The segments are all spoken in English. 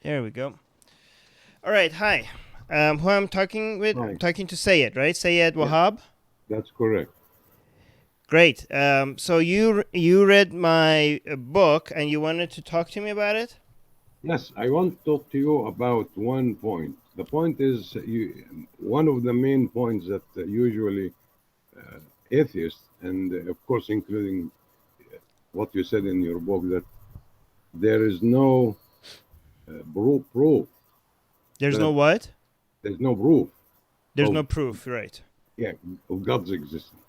There we go. All right. Hi. Who I'm talking with? Hi. I'm talking to Sayed, right? Sayed Yeah, Wahab. that's correct. Great. So you read my book and you wanted to talk to me about it. Yes, I want to talk to you about one point. The point is, one of the main points that usually atheists, and of course, including what you said in your book, that there is no proof There's no that what? there's no proof There's of no proof. Right. yeah of God's existence.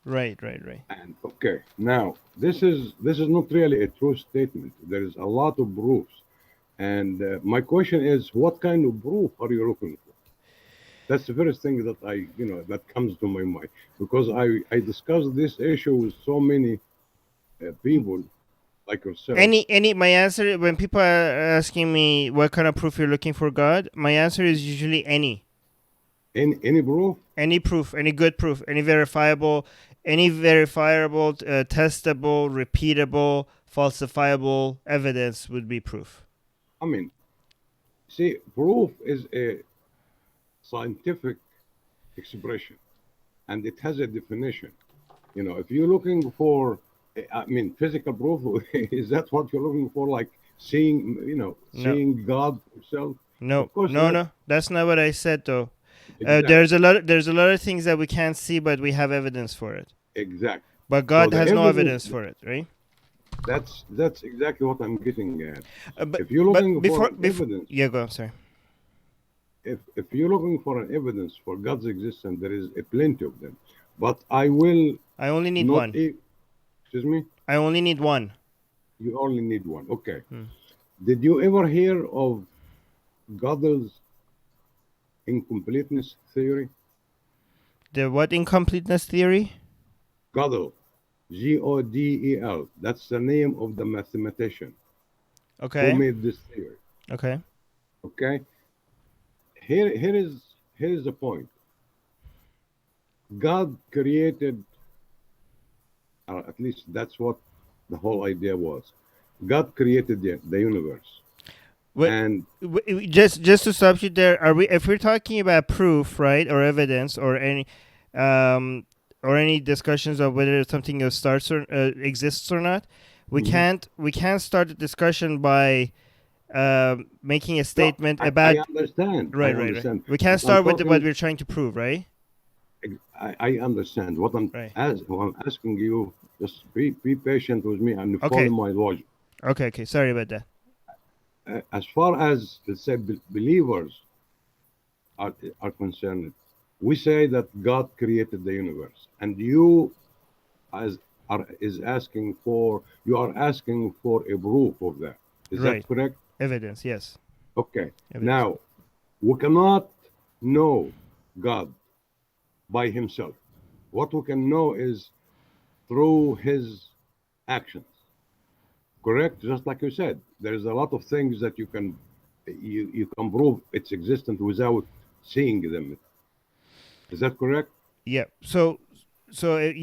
Right. Right. Right. And okay, now this is not really a true statement. There is a lot of proofs, and my question is, what kind of proof are you looking for? That's the first thing that that comes to my mind because I discussed this issue with so many people like yourself. Any. My answer when people are asking me what kind of proof you're looking for God, my answer is usually any. Any proof? Any proof, any good proof, any verifiable, testable, repeatable, falsifiable evidence would be proof. I mean, see, proof is a scientific expression, and it has a definition. If you're looking for, I mean, physical proof, is that what you're looking for? Like seeing, No, seeing God Himself? no, Of course no, not. no. That's not what I said, though. Exactly. There's a lot of things that we can't see, but we have evidence for it. Exactly. But So God the has no evidence, evidence for it, right? that's exactly what I'm getting at. But If you're but looking for an before, evidence, yeah, go. I'm sorry. if you're looking for an evidence for God's existence, there is a plenty of them. But I will I only need not. one. Excuse me. I only need one. You only need one. Okay. Hmm. Did you ever hear of God's incompleteness theory? The what incompleteness theory? Gödel, Godel. That's the name of the mathematician who Okay. made this theory. Okay. Okay. Here is the point. God created, or at least that's what the whole idea was. God created the universe, Wait, and just to stop you there, are we if we're talking about proof, right, or evidence, um, or any discussions of whether something starts or exists or not, mhm. we can't start a discussion by making a No, statement I about understand. I right. understand. We can't But I'm start with what talking. we're trying to prove, right? I understand. Right. What I'm asking you. Just be patient with me and follow Okay. my logic. Okay. Okay. Sorry about that. As far as let's say believers are are concerned, we say that God created the universe, and as you are asking for a proof of that. Is Right. that correct? Evidence. Yes. Okay. Evidence. Now we cannot know God by Himself. What we can know is through His actions. Correct? Just like you said, there's a lot of things that you can prove its existence without seeing them. Is that correct? Yeah.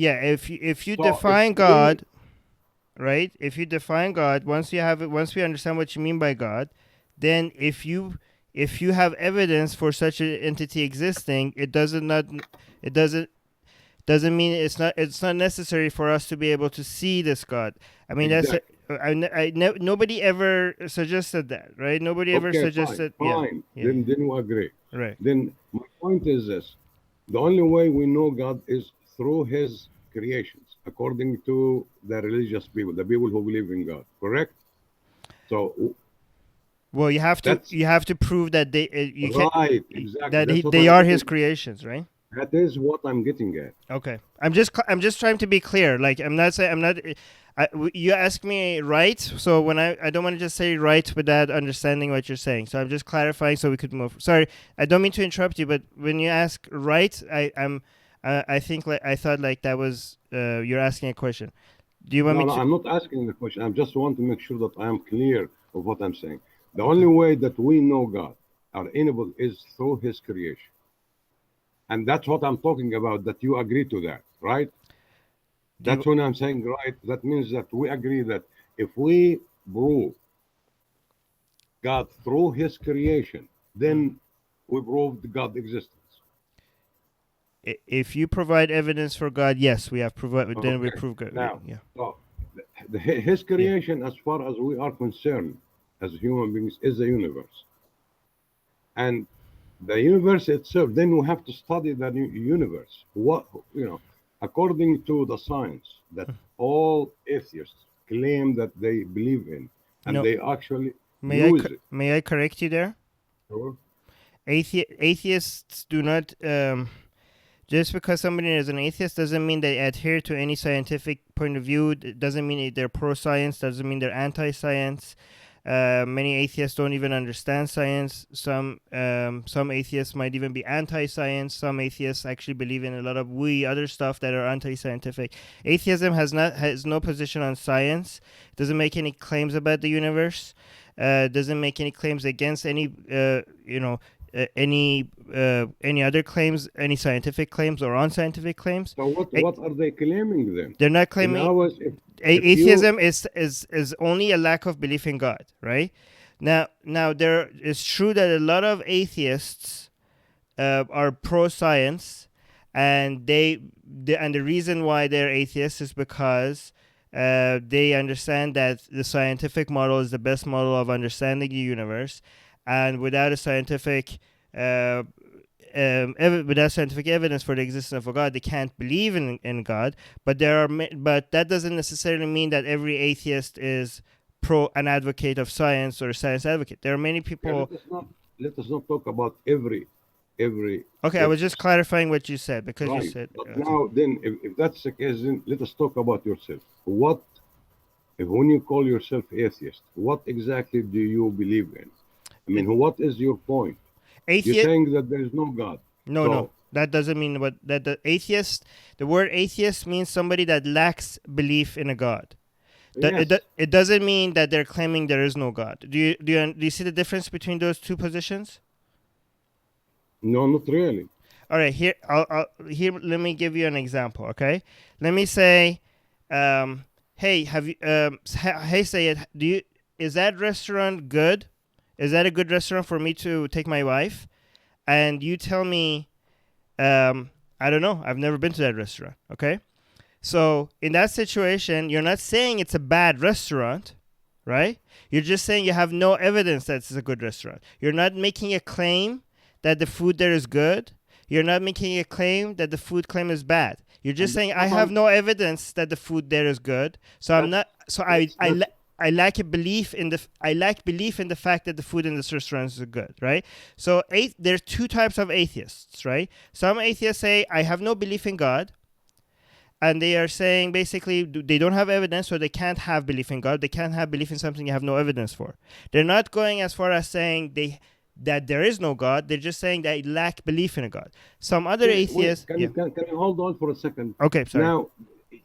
Yeah, if you So if define we God, right? If you define God, once we understand what you mean by God, then if you have evidence for such an entity existing, it doesn't mean it's not necessary for us to be able to see this God. I mean exactly. nobody ever suggested that, right? Nobody ever Okay, fine, suggested. Yeah, fine. yeah, Then we agree. right, Then my point is this: the only way we know God is through His creations, according to the religious people, the people who believe in God. Correct? So well, that's you have to prove that you can right. Exactly. That's what they I'm are his getting. creations, right? That is what I'm getting at. Okay, I'm just trying to be clear. Like I'm not saying I'm not. You ask me right, so when I don't want to just say right without understanding what you're saying. So I'm just clarifying so we could move. Sorry, I don't mean to interrupt you, but when you ask right, I think like I thought like that was you're asking a question. Do you want me No, no, to? I'm not asking the question. I just want to make sure that I am clear of what I'm saying. The Okay. only way that we know God, our enable, is through His creation. And that's what I'm talking about, that you agree to that, right? Do you? That's when I'm saying right. That means that we agree that if we prove God through His creation, then we proved God's existence. If you provide evidence for God, yes, we have provided. Then we Okay. prove God. Now, Yeah. so His creation, as far as we are concerned, as human beings, is the universe, and the universe itself. Then we have to study the universe. What according to the science that all atheists claim that they believe in, and No. they actually May use it. may I correct you there? Sure. Atheists do not. Just because somebody is an atheist doesn't mean they adhere to any scientific point of view. It doesn't mean they're pro-science. Doesn't mean they're anti-science. Many atheists don't even understand science. Some atheists might even be anti-science. Some atheists actually believe in a lot of other stuff that are anti-scientific. Atheism has no position on science. Doesn't make any claims about the universe. Doesn't make any claims against any any other claims, any scientific claims or unscientific claims. So what are they claiming then? They're not In claiming. ours, if Atheism is only a lack of belief in God, right? Now there is true that a lot of atheists are pro-science, and and the reason why they're atheists is because they understand that the scientific model is the best model of understanding the universe, and without a scientific without scientific evidence for the existence of a God, they can't believe in God. But but that doesn't necessarily mean that every atheist is an advocate of science or a science advocate. There are many people. Let us not talk about every. Okay, I was just clarifying what you said because right. you said. But now, then, if that's the case, then let us talk about yourself. When you call yourself atheist, what exactly do you believe in? I mean, what is your point? You're saying that there is no God. No. That doesn't mean the atheist. The word atheist means somebody that lacks belief in a God. Yes. It doesn't mean that they're claiming there is no God. Do you see the difference between those two positions? No, not really. All right, here let me give you an example, okay? Let me say hey, have you hey Sayed, is that restaurant good? Is that a good restaurant for me to take my wife? And you tell me I don't know. I've never been to that restaurant, okay? So, in that situation, you're not saying it's a bad restaurant, right? You're just saying you have no evidence that it's a good restaurant. You're not making a claim that the food there is good. You're not making a claim that the food claim is bad. You're just saying I have no evidence that the food there is good. So I'm not. So I lack belief in the fact that the food in this restaurant is good, right? So there's two types of atheists, right? Some atheists say I have no belief in God, and they are saying basically they don't have evidence, so they can't have belief in God. They can't have belief in something you have no evidence for. They're not going as far as saying that there is no God. They're just saying they lack belief in a God. Some other atheists. Can you hold on for a second? Okay, sorry. Now,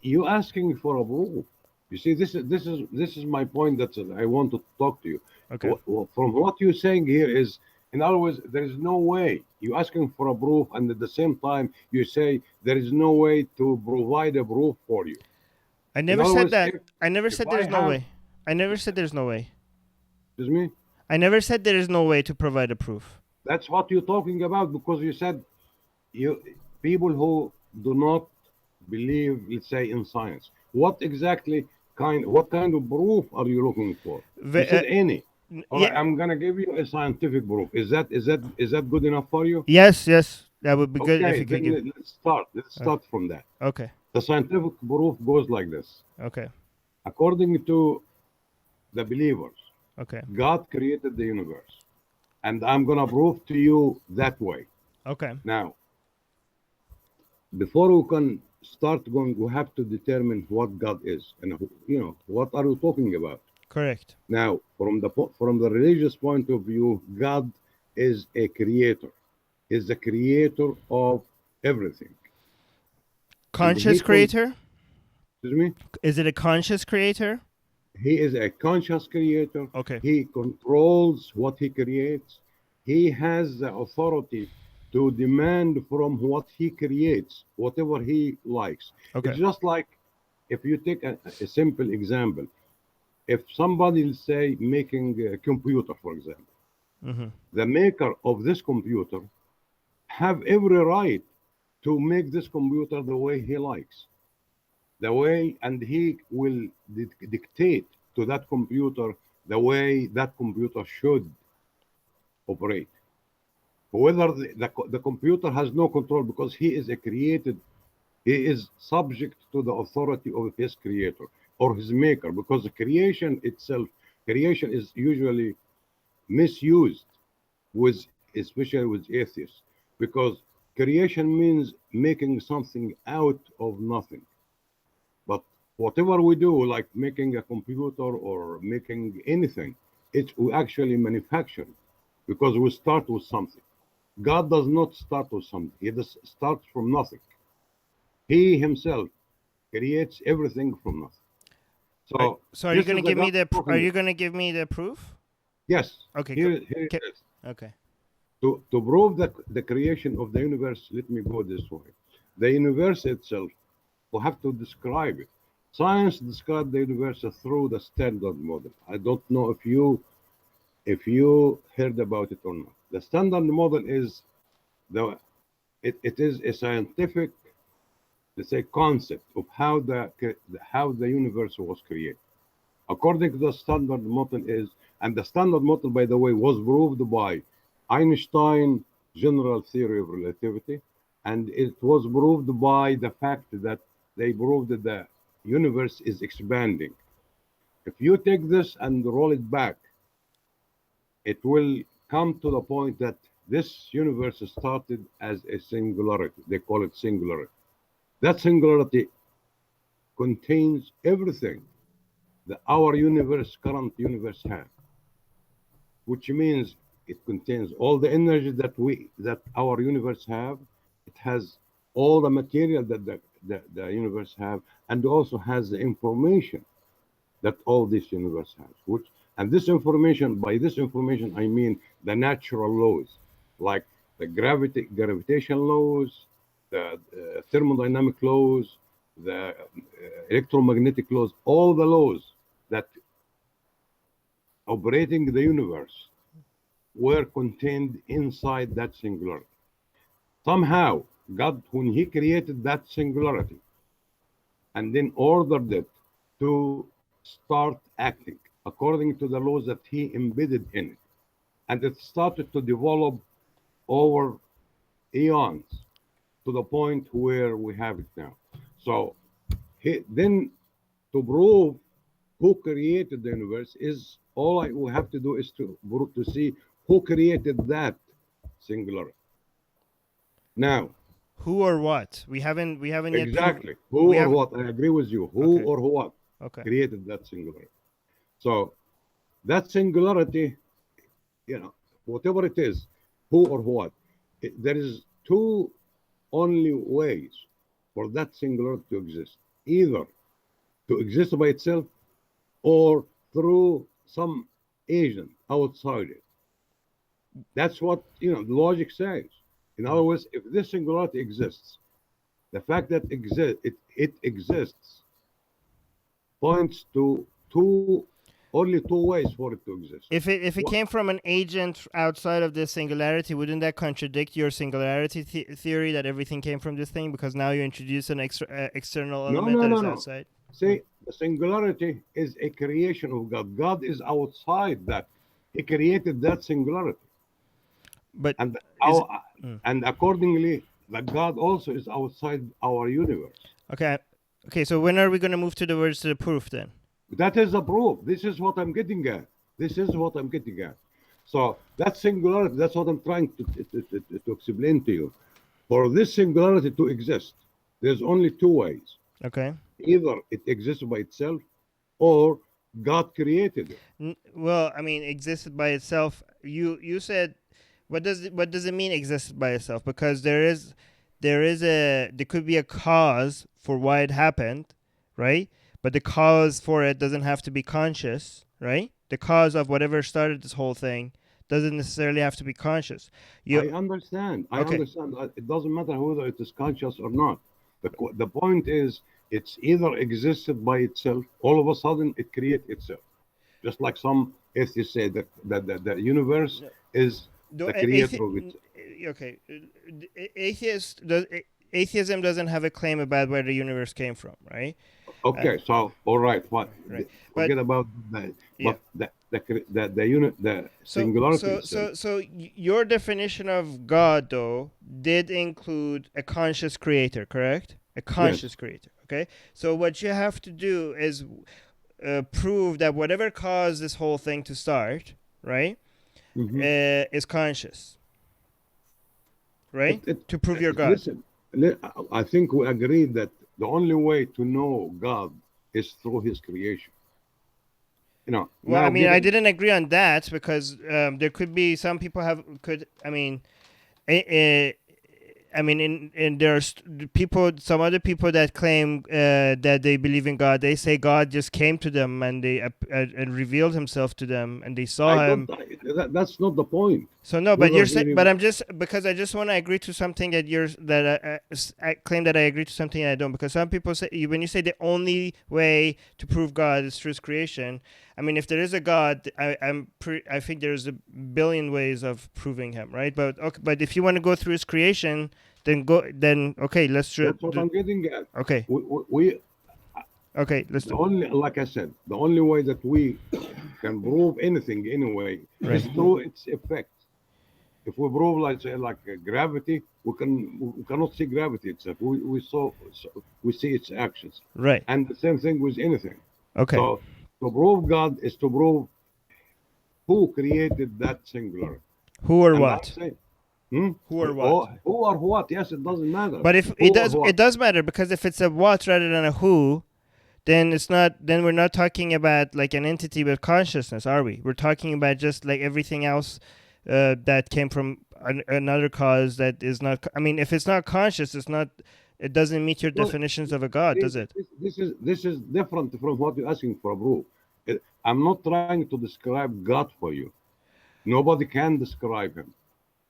you asking for a proof. You see, this is my point that I want to talk to you. Okay. From what you're saying here is, in other words, there is no way. You're asking for a proof, and at the same time, you say there is no way to provide a proof for you. I never said that. I never said there's no way. I never said there's no way. Excuse me? I never said there is no way to provide a proof. That's what you're talking about, because you said people who do not believe, let's say, in science. What kind of proof are you looking for? You said any. All right, I'm gonna give you a scientific proof. Is that good enough for you? Yes, that would be good if you could give. Let's start from that. Okay. The scientific proof goes like this. Okay. According to the believers, okay, God created the universe, and I'm gonna prove to you that way. Okay. Now, before we can start going, we have to determine what God is, and what are we talking about? Correct. Now, from the religious point of view, God is a creator. Is the creator of everything. Conscious creator? Excuse me? Is it a conscious creator? He is a conscious creator. Okay. He controls what he creates. He has the authority to demand from what he creates, whatever he likes. Okay. It's just like, if you take a simple example, if somebody, let's say, making a computer, for example, Mm-hmm. the maker of this computer have every right to make this computer the way he likes, the way, and he will dictate to that computer the way that computer should operate. Whether the computer has no control because he is a created, he is subject to the authority of his creator or his maker, because the creation itself, creation is usually misused with, especially with atheists, because creation means making something out of nothing. But whatever we do, like making a computer or making anything, it's we actually manufacture because we start with something. God does not start with something. He just starts from nothing. He himself creates everything from nothing. So So are you this going is to the give me God the talking are you about. going to give me the proof? Yes. Okay, Here it okay. is. Okay. To prove that the creation of the universe, let me go this way. The universe itself, we have to describe it. Science describes the universe through the standard model. I don't know if you heard about it or not. The standard model is the it is a scientific, let's say, concept of how the universe was created. According to the standard model is, and the standard model, by the way, was proved by Einstein general theory of relativity, and it was proved by the fact that they proved that the universe is expanding. If you take this and roll it back, it will come to the point that this universe started as a singularity. They call it singularity. That singularity contains everything that our current universe has, which means it contains all the energy that our universe have. It has all the material that the universe have, and also has the information that all this universe has. And this information, by this information, I mean the natural laws, like the gravitation laws, the thermodynamic laws, the electromagnetic laws, all the laws that operating the universe were contained inside that singularity. Somehow, God, when He created that singularity and then ordered it to start acting according to the laws that He embedded in it, and it started to develop over eons to the point where we have it now. So, then to prove who created the universe is all we have to do is to see who created that singularity. Now, Who or what? We haven't yet proved. exactly who We or have. what? I agree with you. Who Okay. or what Okay. created that singularity? So that singularity, whatever it is, who or what, there is two only ways for that singularity to exist: either to exist by itself or through some agent outside it. That's what the logic says. In other words, if this singularity exists, the fact that it exists points to only two ways for it to exist. If it came from an agent outside of this singularity, wouldn't that contradict your singularity theory that everything came from this thing? Because now you introduce an external No, element no, that no, is no. outside. See, the singularity is a creation of God. God is outside that. He created that singularity, But and is and accordingly, the God also is outside our universe. okay. Okay, so when are we going to move to the proof then? That is the proof. This is what I'm getting at. This is what I'm getting at. So that singularity, that's what I'm trying to explain to you. For this singularity to exist, there's only two ways. Okay. Either it exists by itself or God created it. Well, I mean, existed by itself. You said, what does it mean existed by itself? Because there could be a cause for why it happened, right? But the cause for it doesn't have to be conscious, right? The cause of whatever started this whole thing doesn't necessarily have to be conscious. I understand. I Okay. understand. It doesn't matter whether it is conscious or not. The point is, it's either existed by itself, all of a sudden it creates itself, Just like some atheists say that the universe is the creator of it. Okay, atheism doesn't have a claim about where the universe came from, right? Okay, so all right, what? Right. Forget But about that. yeah. But the unit, the singularity itself. So your definition of God, though, did include a conscious creator, correct? A conscious creator. Okay. So what you have to do is prove that whatever caused this whole thing to start, right, is conscious, right? To prove your God. Listen, I think we agree that the only way to know God is through His creation. You know. Well, now I mean, I didn't agree on that because there could be some people I mean, I mean, in there's people, some other people that claim that they believe in God. They say God just came to them and they and revealed Himself to them, and they saw Him. That's not the point. So no, but you're saying, but I'm just because I just want to agree to something that I claim that I agree to something that I don't, because some people say when you say the only way to prove God is through His creation. I mean, if there is a God, I think there's a billion ways of proving Him, right? But okay, but if you want to go through His creation, then okay, let's do. That's what I'm getting at. Okay. Okay, let's do. Only, like I said, the only way that we can prove anything anyway is through its effect. If we prove, like say, like gravity, we cannot see gravity itself. We see its actions. Right. And the same thing with anything. Okay. So to prove God is to prove who created that singular. Who or what? Who or what? Who or what? Yes, it doesn't matter. But if it does matter, because if it's a what rather than a who, then it's not. Then we're not talking about like an entity with consciousness, are we? We're talking about just like everything else that came from another cause that is not. I mean, if it's not conscious, it's not. It doesn't meet your definitions of a God, does it? This is different from what you're asking for, bro. I'm not trying to describe God for you. Nobody can describe Him.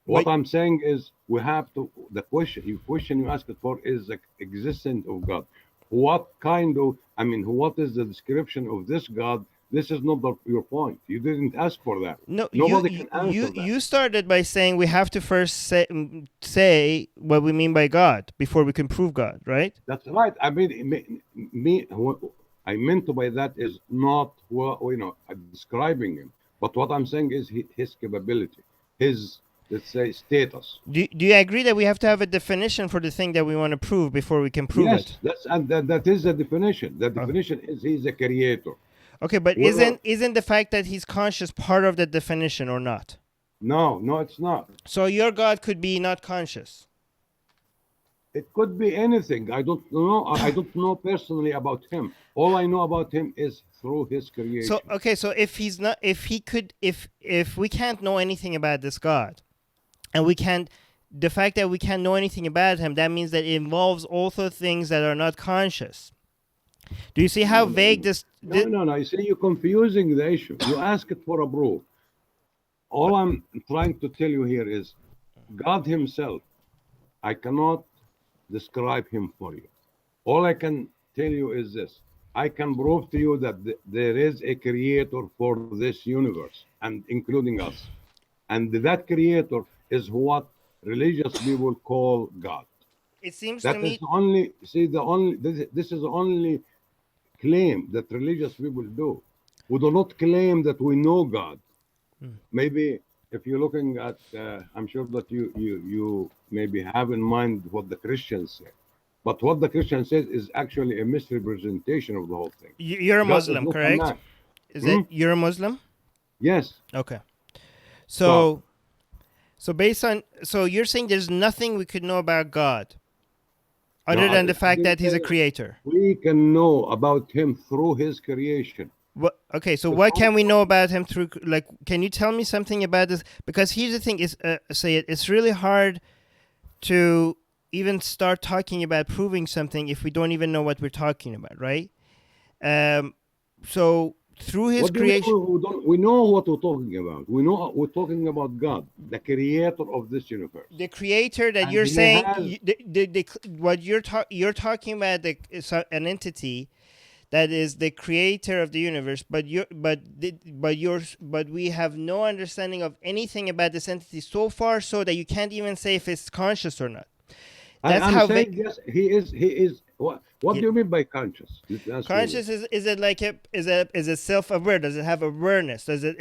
What I'm saying is we have to. The question you asked for is the existence of God. What kind of? I mean, what is the description of this God? This is not your point. You didn't ask for that. No, nobody can answer that. You started by saying we have to first say what we mean by God before we can prove God, right? That's right. I mean, what I meant by that is not describing Him, but what I'm saying is His capability, His, let's say, status. Do you agree that we have to have a definition for the thing that we want to prove before we can prove it? Yes, that is the definition. The definition is He's a creator. Okay, but isn't the fact that He's conscious part of the definition or not? No, it's not. So your God could be not conscious. It could be anything. I don't know. I don't know personally about Him. All I know about Him is through His creation. So okay, so if He's not, if we can't know anything about this God, and the fact that we can't know anything about Him, that means that it involves also things that are not conscious. Do you see how vague this? No. You see, you're confusing the issue. You ask it for a proof. All I'm trying to tell you here is God Himself. I cannot describe Him for you. All I can tell you is this. I can prove to you that there is a creator for this universe, and including us. And that creator is what religious people call God. It seems that to me. This is the only claim that religious people do. We do not claim that we know God. Maybe if you're looking at, I'm sure that you maybe have in mind what the Christians say. But what the Christian says is actually a misrepresentation of the whole thing. You're a Muslim, correct? Is it you're a Muslim? Yes. Okay. So based on, so you're saying there's nothing we could know about God other than the fact that He's a creator. We can know about Him through His creation. Okay, so what can we know about Him through? Like, can you tell me something about this? Because here's the thing: it's really hard to even start talking about proving something if we don't even know what we're talking about, right? So through His creation, we know what we're talking about. We know we're talking about God, the creator of this universe. The creator that you're saying, what you're talking about, an entity that is the creator of the universe, but we have no understanding of anything about this entity so far, so that you can't even say if it's conscious or not. That's I'm how saying yes, he is. He is. What yeah. do you mean by conscious? Let me ask you Conscious this. is it like is it self-aware? Does it have awareness? Does it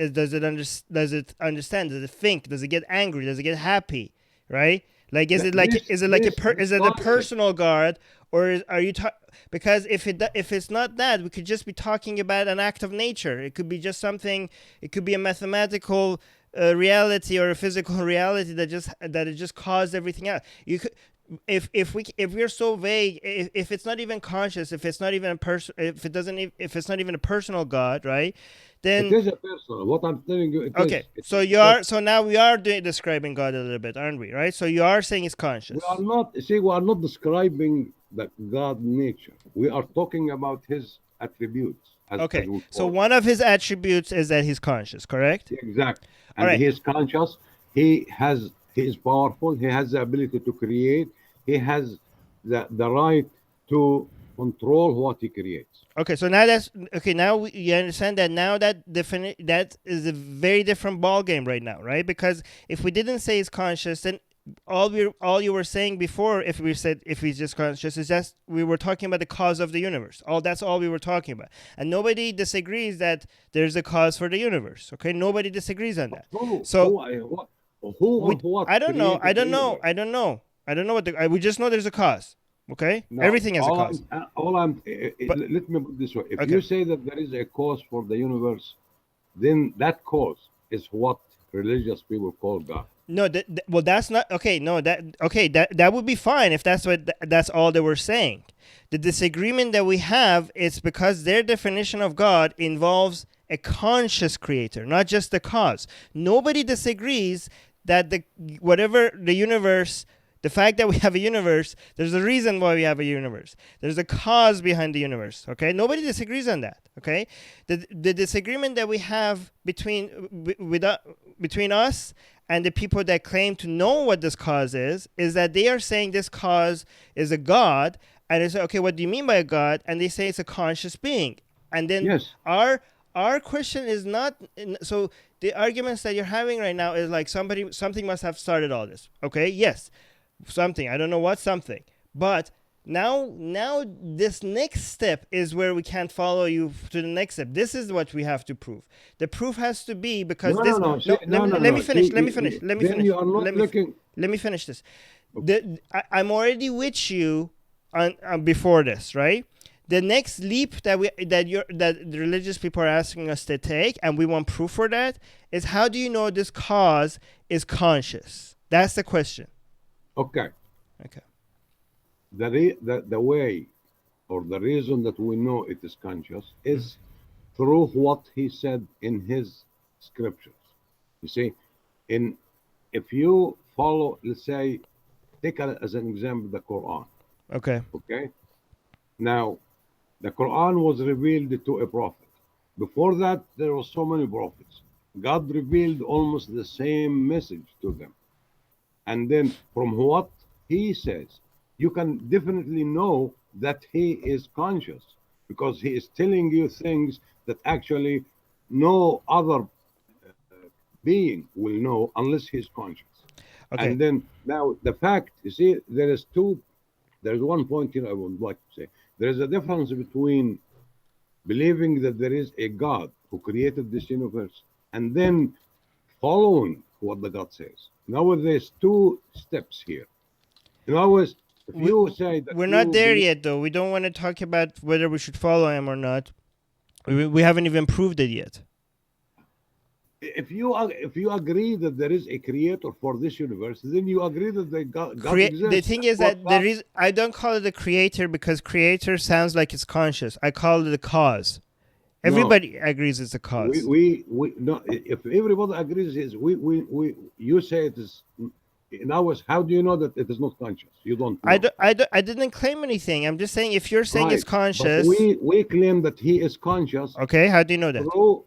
understand? Does it think? Does it get angry? Does it get happy? Right? Like is it a Concept. personal God, or are you because if it's not that, we could just be talking about an act of nature. It could be just something. It could be a mathematical reality or a physical reality that it just caused everything out. You could if we're so vague, if it's not even conscious, if it's not even a person, if it's not even a personal God, right? It Then is a personal. What I'm telling you, it okay, is. It so is you because are so now we are describing God a little bit, aren't we? Right? So you are saying it's we are conscious. not. See, we are not describing the God nature. We are talking about His attributes, as Okay, we so call it. one of his attributes is that he's conscious, correct? Exactly. All And right. He is conscious. He has. He is powerful. He has the ability to create. He has the right to control what He creates. Okay, so now that's okay. Now you understand that now that is a very different ball game right now, right? Because if we didn't say he's conscious, then all you were saying before, if he's just conscious, is just we were talking about the cause of the universe. That's all we were talking about, and nobody disagrees that there's a cause for the universe. Okay, nobody disagrees on that. Who, So who or what I don't know, created the universe? I don't know what we just know there's a cause. Okay, No, everything has a cause. But let me put it this way. If okay, you say that there is a cause for the universe, then that cause is what religious people call God. no, well, that's not okay. No, that would be fine if that's all they were saying. The disagreement that we have is because their definition of God involves a conscious creator, not just the cause. Nobody disagrees that the universe, the fact that we have a universe, there's a reason why we have a universe. There's a cause behind the universe. Okay, nobody disagrees on that. Okay, the disagreement that we have between us and the people that claim to know what this cause is that they are saying this cause is a God, and they say, okay, what do you mean by a God? And they say it's a conscious being, and then Yes. our question is not so the arguments that you're having right now is like something must have started all this. Okay, yes, something, I don't know what something, but now this next step is where we can't follow you to the next step. This is what we have to prove. The proof has to be because No, no, this no. See, no no, no, let me no. finish See, let me finish let me then finish you are not let me looking. let me finish this. I'm already with you on before this, right? The next leap that the religious people are asking us to take, and we want proof for that, is how do you know this cause is conscious? That's the question. Okay. Okay. The way or the reason that we know it is conscious is through what he said in his scriptures. You see, in if you follow, let's say, take as an example the Quran. Okay. Okay. Now, the Quran was revealed to a prophet. Before that, there were so many prophets. God revealed almost the same message to them. And then from what he says, you can definitely know that he is conscious because he is telling you things that actually no other being will know unless he's conscious. Okay. And then now the fact, you see, there's one point here I would like to say. There is a difference between believing that there is a God who created this universe and then following what the God says. Now there's two steps here. In other words, if we, you say that we're not you there believe, yet, though. We don't want to talk about whether we should follow him or not. We haven't even proved it yet. if you agree that there is a creator for this universe, then you agree that God The exists. thing That's is what that God. I don't call it a creator because creator sounds like it's conscious. I call it a cause. No, Everybody agrees it's a we cause. we no. If everybody agrees, is we you say it is. In ours, how do you know that it is not conscious? You don't know. I didn't claim anything. I'm just saying if you're saying it's Right. But conscious, we claim that he is conscious okay, how do you know that? through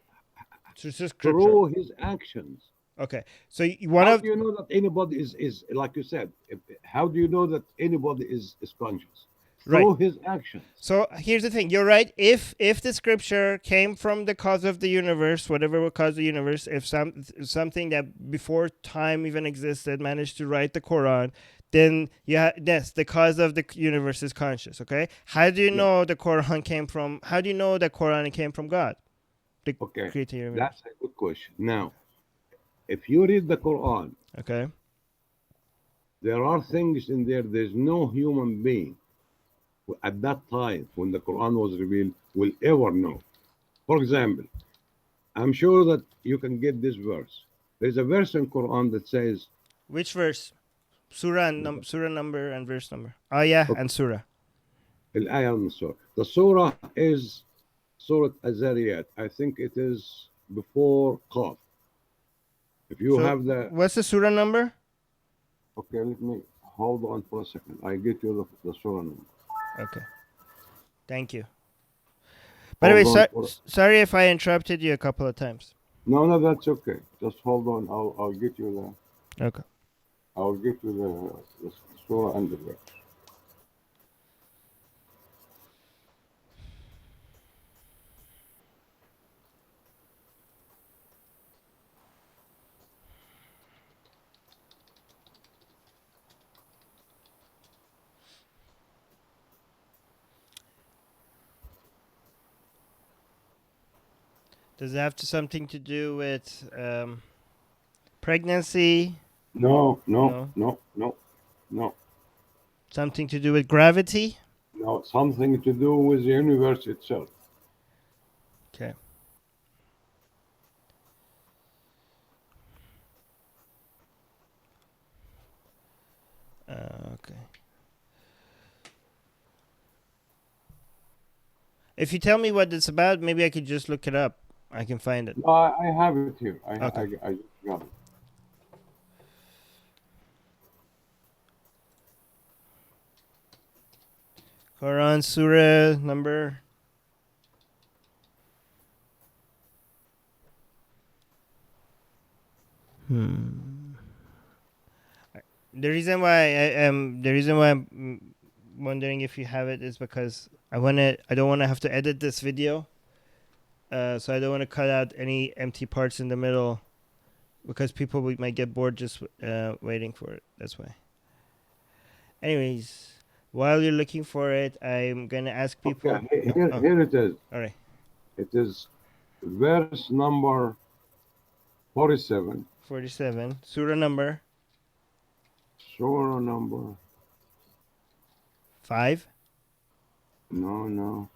Through scripture. through his actions. Okay. So one How of do you know that anybody is like you said? How do you know that anybody is conscious? through his actions. So here's the thing. You're right. If the scripture came from the cause of the universe, whatever will cause the universe, if something that before time even existed managed to write the Quran, then yes, the cause of the universe is conscious. Okay. How do you know the Quran came from? How do you know the Quran came from God? The Okay, creator universe. that's a good question. Now, if you read the Quran, Okay. there are things in there. There's no human being at that time when the Quran was revealed will ever know. For example, I'm sure that you can get this verse. There's a verse in Quran that says, Which verse? Surah, surah number and verse number. Oh yeah, and surah. الآية من السورة. The surah is Surah Az-Zariyat. I think it is before Qaf. If you have the... What's the surah number? Okay, let me hold on for a second. I get you the surah number. Okay. Thank you. By the way, sorry if I interrupted you a couple of times. No, that's okay. Just hold on. I'll get you the... Okay. I'll get you the surah and the verse. Does it have something to do with pregnancy? No. Something to do with gravity? No, something to do with the universe itself. Okay. Okay. If you tell me what it's about, maybe I could just look it up. I can find it. No, I have it here. I got it. Quran Surah number. The reason why I'm wondering if you have it is because I don't want to have to edit this video. So I don't want to cut out any empty parts in the middle because people might get bored just waiting for it. That's why. Anyways, while you're looking for it, I'm going to ask people. Okay, here it is. All right. It is verse number 47. 47. Surah number? Surah number? 5? No.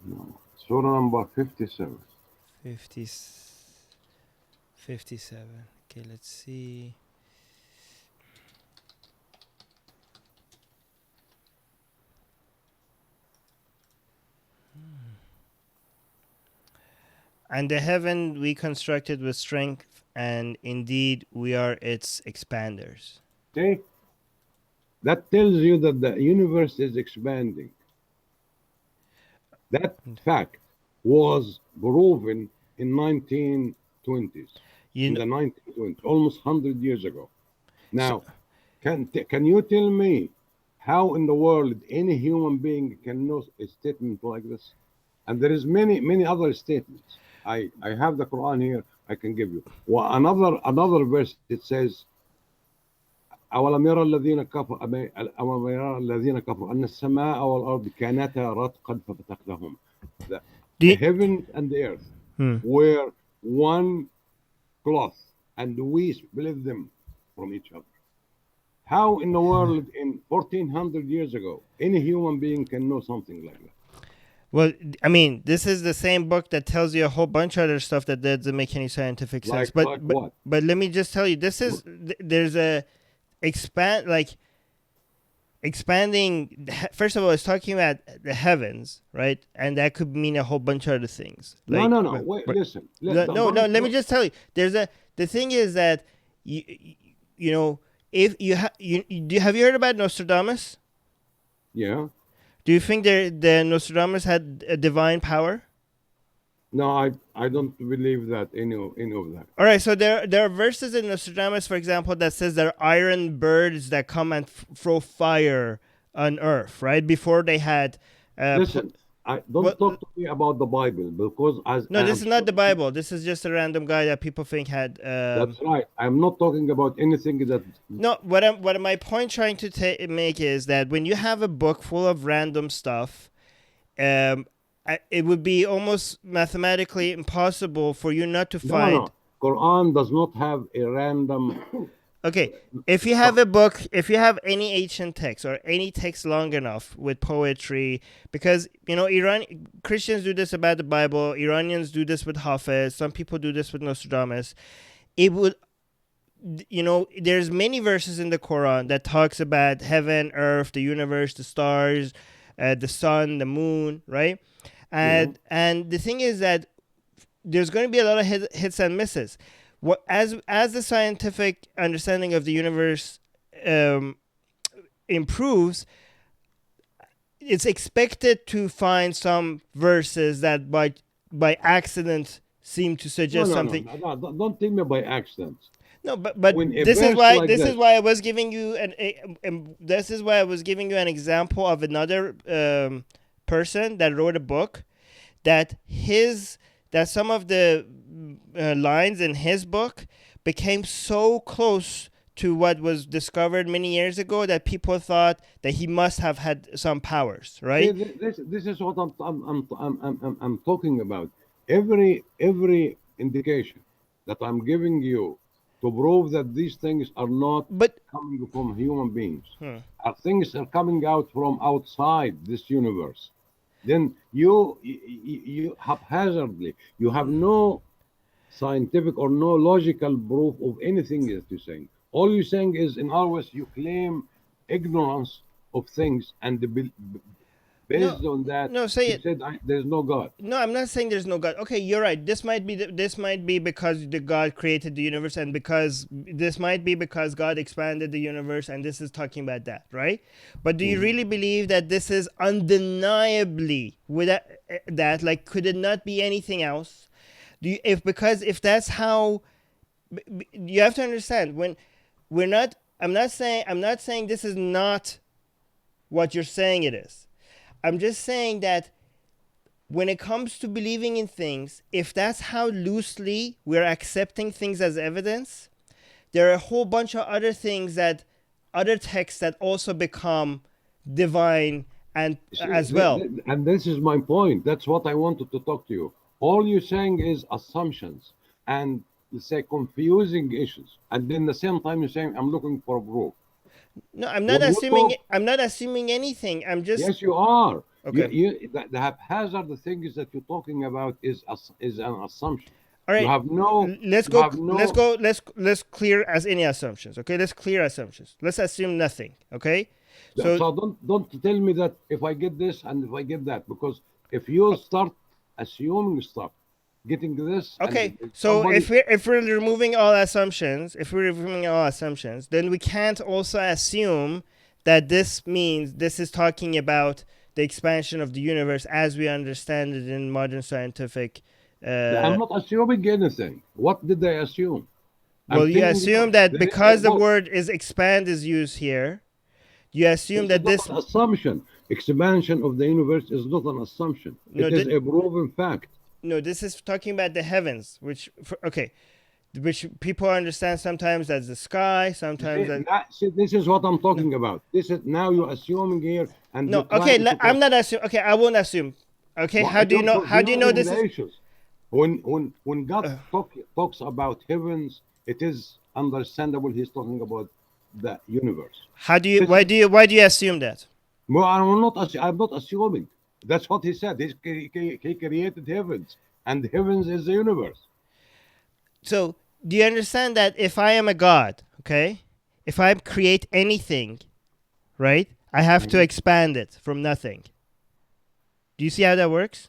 Surah number 57. 57. Okay, let's see. And the heaven we constructed with strength, and indeed we are its expanders. See? That tells you that the universe is expanding. That fact was proven in 1920s. In the 1920s, almost 100 years ago. Now, can you tell me how in the world any human being can know a statement like this? And there is many other statements. I have the Quran here. I can give you. Well, another verse. It says, أولم يرى الذين كفروا أن السماء والأرض كانتا رتقا ففتقناهما. The heaven and the earth were one cloth, and we split them from each other. How in the world in 1400 years ago any human being can know something like that? Well, I mean, this is the same book that tells you a whole bunch of other stuff that doesn't make any scientific sense. But let me just tell you, there's a expanding. First of all, it's talking about the heavens, right? And that could mean a whole bunch of other things. No. Wait, listen. Let me just tell you. The thing is that you know, if have you heard about Nostradamus? Yeah. Do you think the Nostradamus had a divine power? No, I don't believe that any of that. All right, so there are verses in Nostradamus, for example, that says there are iron birds that come and throw fire on Earth, right? Before they had Listen, don't What? talk to me about the Bible because as No, this I'm is not sure the Bible. This is just a random guy that people think had. that's right. I'm not talking about anything that No, what my point trying to make is that when you have a book full of random stuff, it would be almost mathematically impossible for you not to no, find. no. Quran does not have a random Okay, if you have a book, if you have any ancient text or any text long enough with poetry, because Christians do this about the Bible, Iranians do this with Hafiz, some people do this with Nostradamus. It would, there's many verses in the Quran that talks about heaven, earth, the universe, the stars, the sun, the moon, right? And the thing is that there's going to be a lot of hits and misses. As the scientific understanding of the universe improves, it's expected to find some verses that by accident seem to suggest something. No, don't take me by accident. No, but When a this is verse why like this- I was giving you this is why I was giving you an example of another person that wrote a book that some of the lines in his book became so close to what was discovered many years ago that people thought that he must have had some powers, right? See, this is what I'm talking about. Every indication that I'm giving you to prove that these things are not But coming from human beings, are things are coming out from outside this universe. Then you haphazardly, you have no scientific or no logical proof of anything that you're saying. All you're saying is, in our West, you claim ignorance of things, and based on that, no, say you it. said there's no God. No, I'm not saying there's no God. Okay, you're right. This might be because the God created the universe, and because this might be because God expanded the universe, and this is talking about that, right? But do you really believe that this is undeniably without that? Like, could it not be anything else? If that's how, you have to understand when we're not. I'm not saying this is not what you're saying it is. I'm just saying that when it comes to believing in things, if that's how loosely we're accepting things as evidence, there are a whole bunch of other things other texts that also become divine and as well. And this is my point. That's what I wanted to talk to you. All you're saying is assumptions and, let's say, confusing issues. And then the same time you're saying, I'm looking for a proof. No, I'm not assuming. I'm not assuming anything. I'm just. Yes, you are. Okay. The haphazard things that you're talking about is an assumption. All right. You have no. Let's you go. have no- Let's go. Let's clear as any assumptions. Okay. Let's clear assumptions. Let's assume nothing. Okay. So don't tell me that if I get this and if I get that, because if you start assuming stuff, getting this. Okay, and so somebody- if we're removing all assumptions, then we can't also assume that this means this is talking about the expansion of the universe as we understand it in modern scientific. I'm not assuming anything. What did they assume? Well, you assume that because the word word is expand is used here, you assume that this. an assumption. Expansion of the universe is not an assumption. No, It is a proven fact. No, this is talking about the heavens, which people understand sometimes as the sky, sometimes as. See, this is what I'm talking about. This is now you're assuming here, and No, you're okay, trying to I'm not assuming. Okay, I won't assume. Okay, how do you know? How do you know this is? issues. When God talks about heavens, it is understandable He's talking about the universe. How do you? Why do you assume that? Well, I'm not assuming. That's what He said. He created heavens, and heavens is the universe. So, do you understand that if I am a god, okay, if I create anything, right, I have to expand it from nothing. Do you see how that works?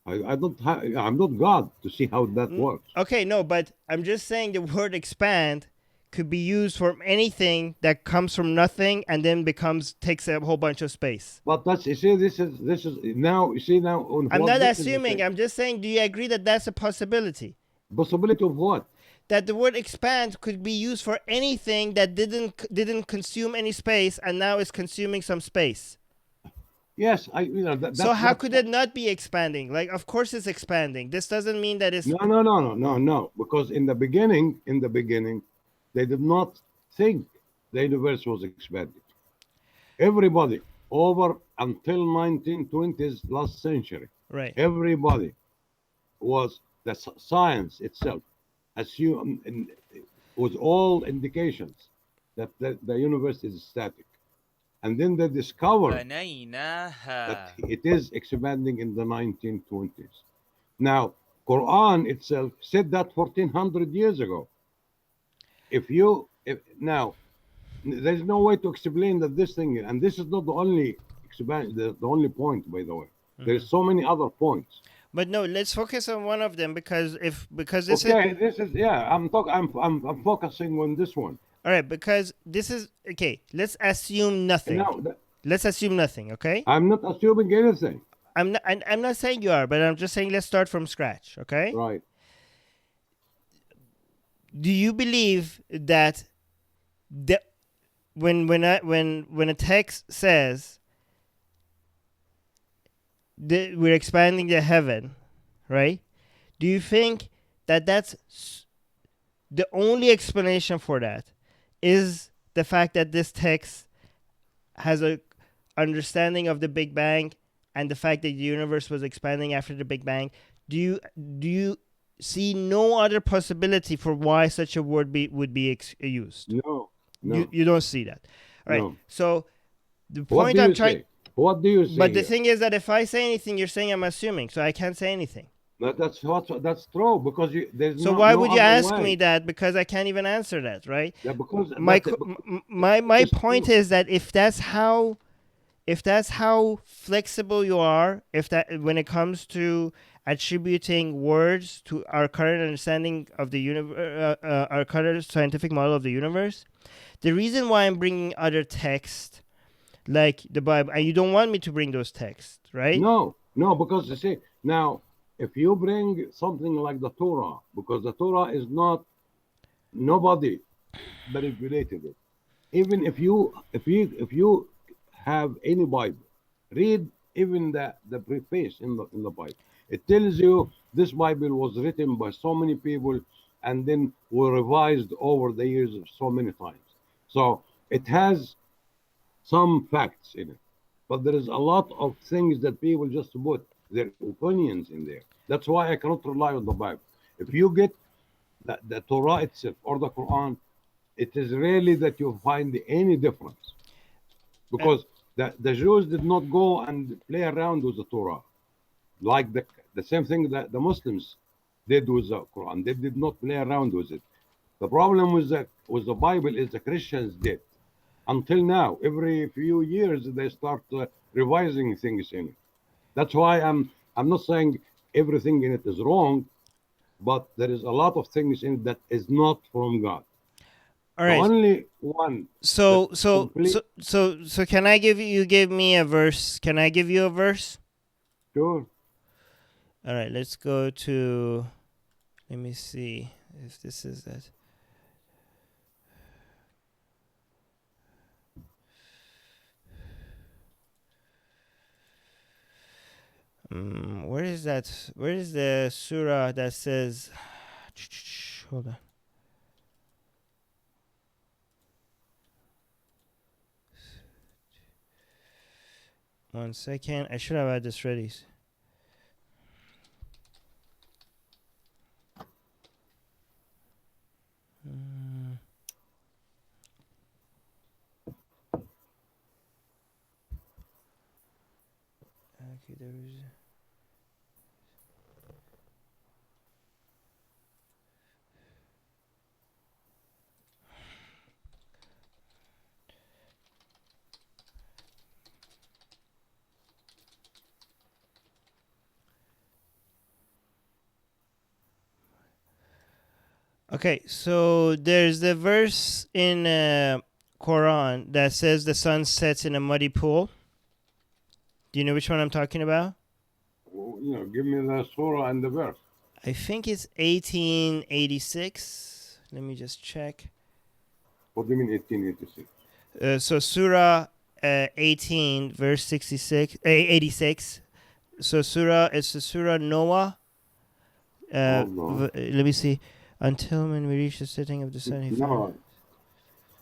I'm not God to see how that works. Okay, no, but I'm just saying the word expand could be used for anything that comes from nothing and then takes a whole bunch of space. But this is now. You see now. I'm not assuming. I'm just saying. Do you agree that that's a possibility? Possibility of what? That the word expand could be used for anything that didn't consume any space and now is consuming some space. Yes, So how could it not be expanding? Like, of course it's expanding. This doesn't mean that it's No. Because in the beginning, they did not think the universe was expanding. Everybody over until 1920s last century, right. everybody was the science itself assumed with all indications that the universe is static. And then they discovered that بنيناها. it is expanding in the 1920s. Now, Quran itself said that 1400 years ago. If now there's no way to explain that this thing, and this is not the only the only point, by the way. There's so many other points. But no, let's focus on one of them because this is Okay, this is I'm focusing on this one. all right. Because this is okay. Let's assume nothing. Now, Let's assume nothing. Okay. I'm not assuming anything. I'm not saying you are, but I'm just saying let's start from scratch. Okay. Right. Do you believe that when a text says that we're expanding the heaven, right? Do you think that that's the only explanation for that is the fact that this text has a understanding of the Big Bang and the fact that the universe was expanding after the Big Bang? Do you see no other possibility for why such a word would be used? No. You don't see that. All right. No. So the What point do I'm you trying. say? What do you say? But the here? thing is that if I say anything, you're saying I'm assuming, so I can't say anything. That's true because there's So no, why no would you other ask way. me that? Because I can't even answer that, right? Yeah, because My point is that if that's how flexible you are, if that when it comes to attributing words to our current understanding of the universe, our current scientific model of the universe, the reason why I'm bringing other texts like the Bible, and you don't want me to bring those texts, right? No, because you see now, if you bring something like the Torah, because the Torah is not nobody manipulated it. Even if you have any Bible, read even the preface in the Bible. It tells you this Bible was written by so many people and then were revised over the years so many times. So it has some facts in it, but there is a lot of things that people just put their opinions in there. That's why I cannot rely on the Bible. If you get the Torah itself or the Quran, it is rarely that you find any difference, because the Jews did not go and play around with the Torah like the same thing that the Muslims did with the Quran. They did not play around with it. The problem with the Bible is the Christians did. Until now, every few years they start revising things in it. That's why I'm not saying everything in it is wrong, but there is a lot of things in it that is not from God. All The right. only one. So that's so complete- so can I give me a verse? Can I give you a verse? Sure. All right, let's go to. Let me see if this is that. Where is that? Where is the surah that says? Hold on. One second. I should have had this ready. Okay, there is. Okay, so there's the verse in Quran that says the sun sets in a muddy pool. Do you know which one I'm talking about? Well, give me the surah and the verse. I think it's 1886. Let me just check. What do you mean 1886? So Surah 18 verse 86. So it's the Surah Noah. Hold on. Let me see. Until when we reach the setting of the sun, he found. No,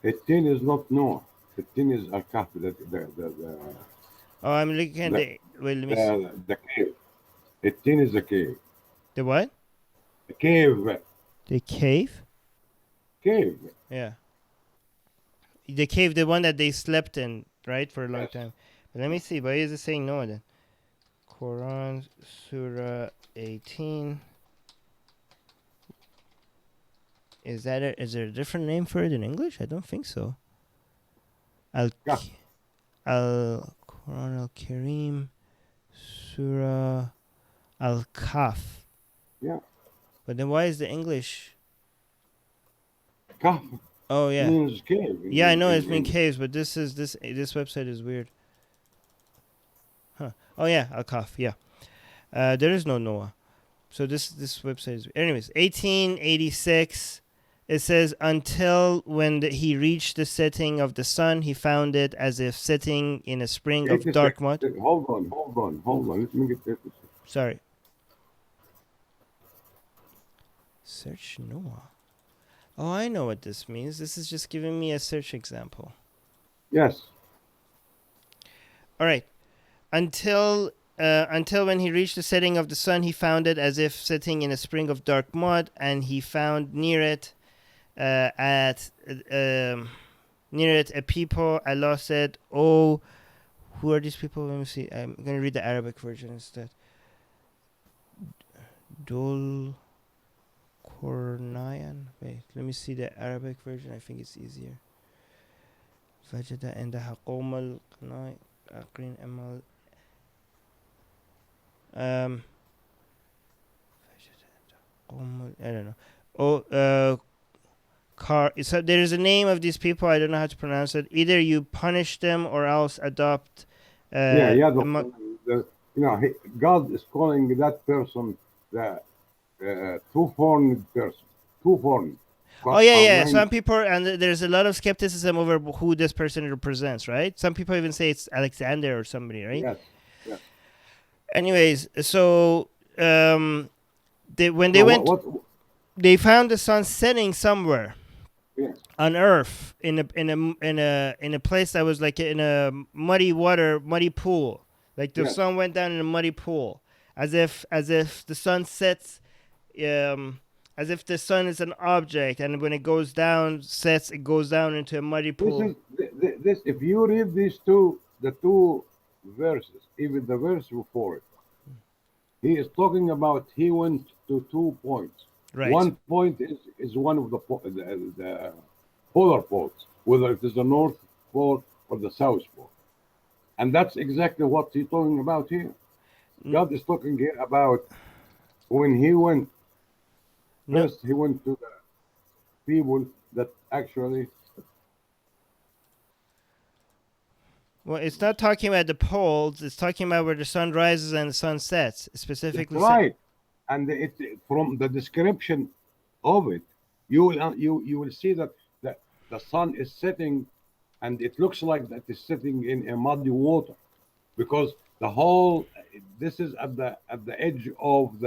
18 is not Noah. 18 is Al-Kahf, Oh, I'm looking at the, wait, let me see. the cave. 18 is the cave. The what? The cave. The cave? Cave. Yeah. The cave, the one that they slept in, right, for a long Yes. time. But let me see. Why is it saying Noah then? Quran, Surah 18. Is there a different name for it in English? I don't think so. Kahf. Quran Al-Kareem, Surah Al-Kahf. Yeah. But then why is the English? Kahf Oh yeah. means cave. Yeah, I know it's been caves, but this website is weird. Huh. Oh yeah, Al-Kahf, yeah. There is no Noah. So this website is... Anyways, 1886, it says, until when he reached the setting of the sun, he found it as if sitting in a spring of dark mud. Hold on. Let me get this. Sorry. Search Noah. Oh, I know what this means. This is just giving me a search example. Yes. All right. Until when he reached the setting of the sun, he found it as if sitting in a spring of dark mud, and he found near it a people. Allah said, "Oh, who are these people?" Let me see. I'm going to read the Arabic version instead. Dul Kornayan. Wait, let me see the Arabic version. I think it's easier. Fajada indaha qawmal qanai aqrin amal. I don't know. So there is a name of these people. I don't know how to pronounce it. Either you punish them or else adopt. God is calling that person the two-horned person. Two-horned. Oh yeah. Some people, and there's a lot of skepticism over who this person represents, right? Some people even say it's Alexander or somebody, right? Yes. Anyways, so they found the sun setting somewhere on Earth in a place that was like in a muddy pool. Like the sun went down in a muddy pool, as if the sun sets, as if the sun is an object, and when it goes down, it goes down into a muddy pool. This if you read the two verses, even the verse before it, he is talking about he went to 2 points. Right. One point is one of the polar poles, whether it is the North Pole or the South Pole. And that's exactly what he's talking about here. God is talking here about when he went, first he went to the people that actually... Well, it's not talking about the poles. It's talking about where the sun rises and the sun sets, specifically. That's right. And from the description of it, you will see that the sun is setting, and it looks like that it's sitting in a muddy water, because this is at the edge of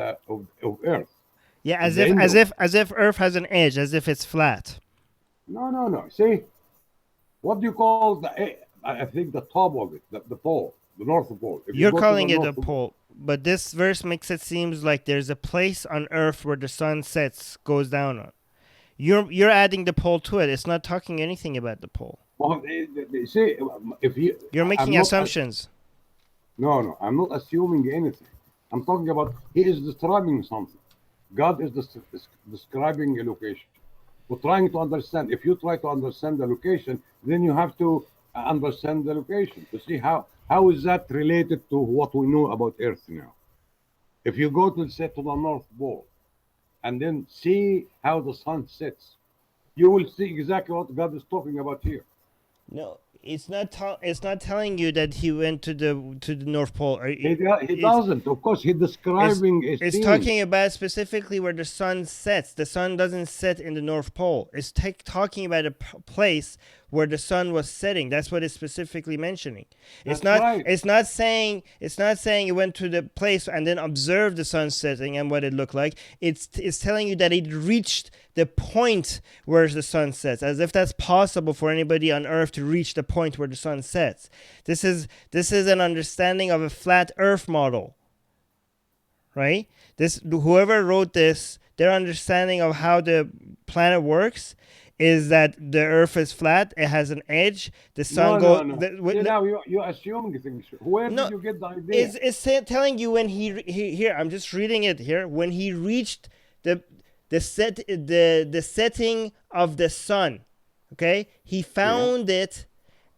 Earth. Yeah, as if Earth has an edge, as if it's flat. No. See, what do you call I think the top of it, the pole, the North Pole. You're calling it a pole, but this verse makes it seem like there's a place on Earth where the sun goes down on. You're adding the pole to it. It's not talking anything about the pole. Well, see, you're making assumptions. No, I'm not assuming anything. I'm talking about he is describing something. God is describing a location. We're trying to understand. If you try to understand the location, then you have to understand the location to see how is that related to what we know about Earth now. If you go to the North Pole and then see how the sun sets, you will see exactly what God is talking about here. No, It's not. It's not telling you that he went to the North Pole. He doesn't. Of course, he's describing a It's scene. talking about specifically where the sun sets. The sun doesn't set in the North Pole. It's talking about a place where the sun was setting. That's what it's specifically mentioning. It's That's not. right. It's not saying. It's not saying it went to the place and then observed the sun setting and what it looked like. It's telling you that it reached the point where the sun sets, as if that's possible for anybody on Earth to reach the point where the sun sets. This is an understanding of a flat Earth model. Right? This whoever wrote this, their understanding of how the planet works is that the Earth is flat. It has an edge. The sun goes. See, now you're assuming things. Where No, did you get the idea? telling you when he here. I'm just reading it here. When he reached the setting of the sun, okay, he found it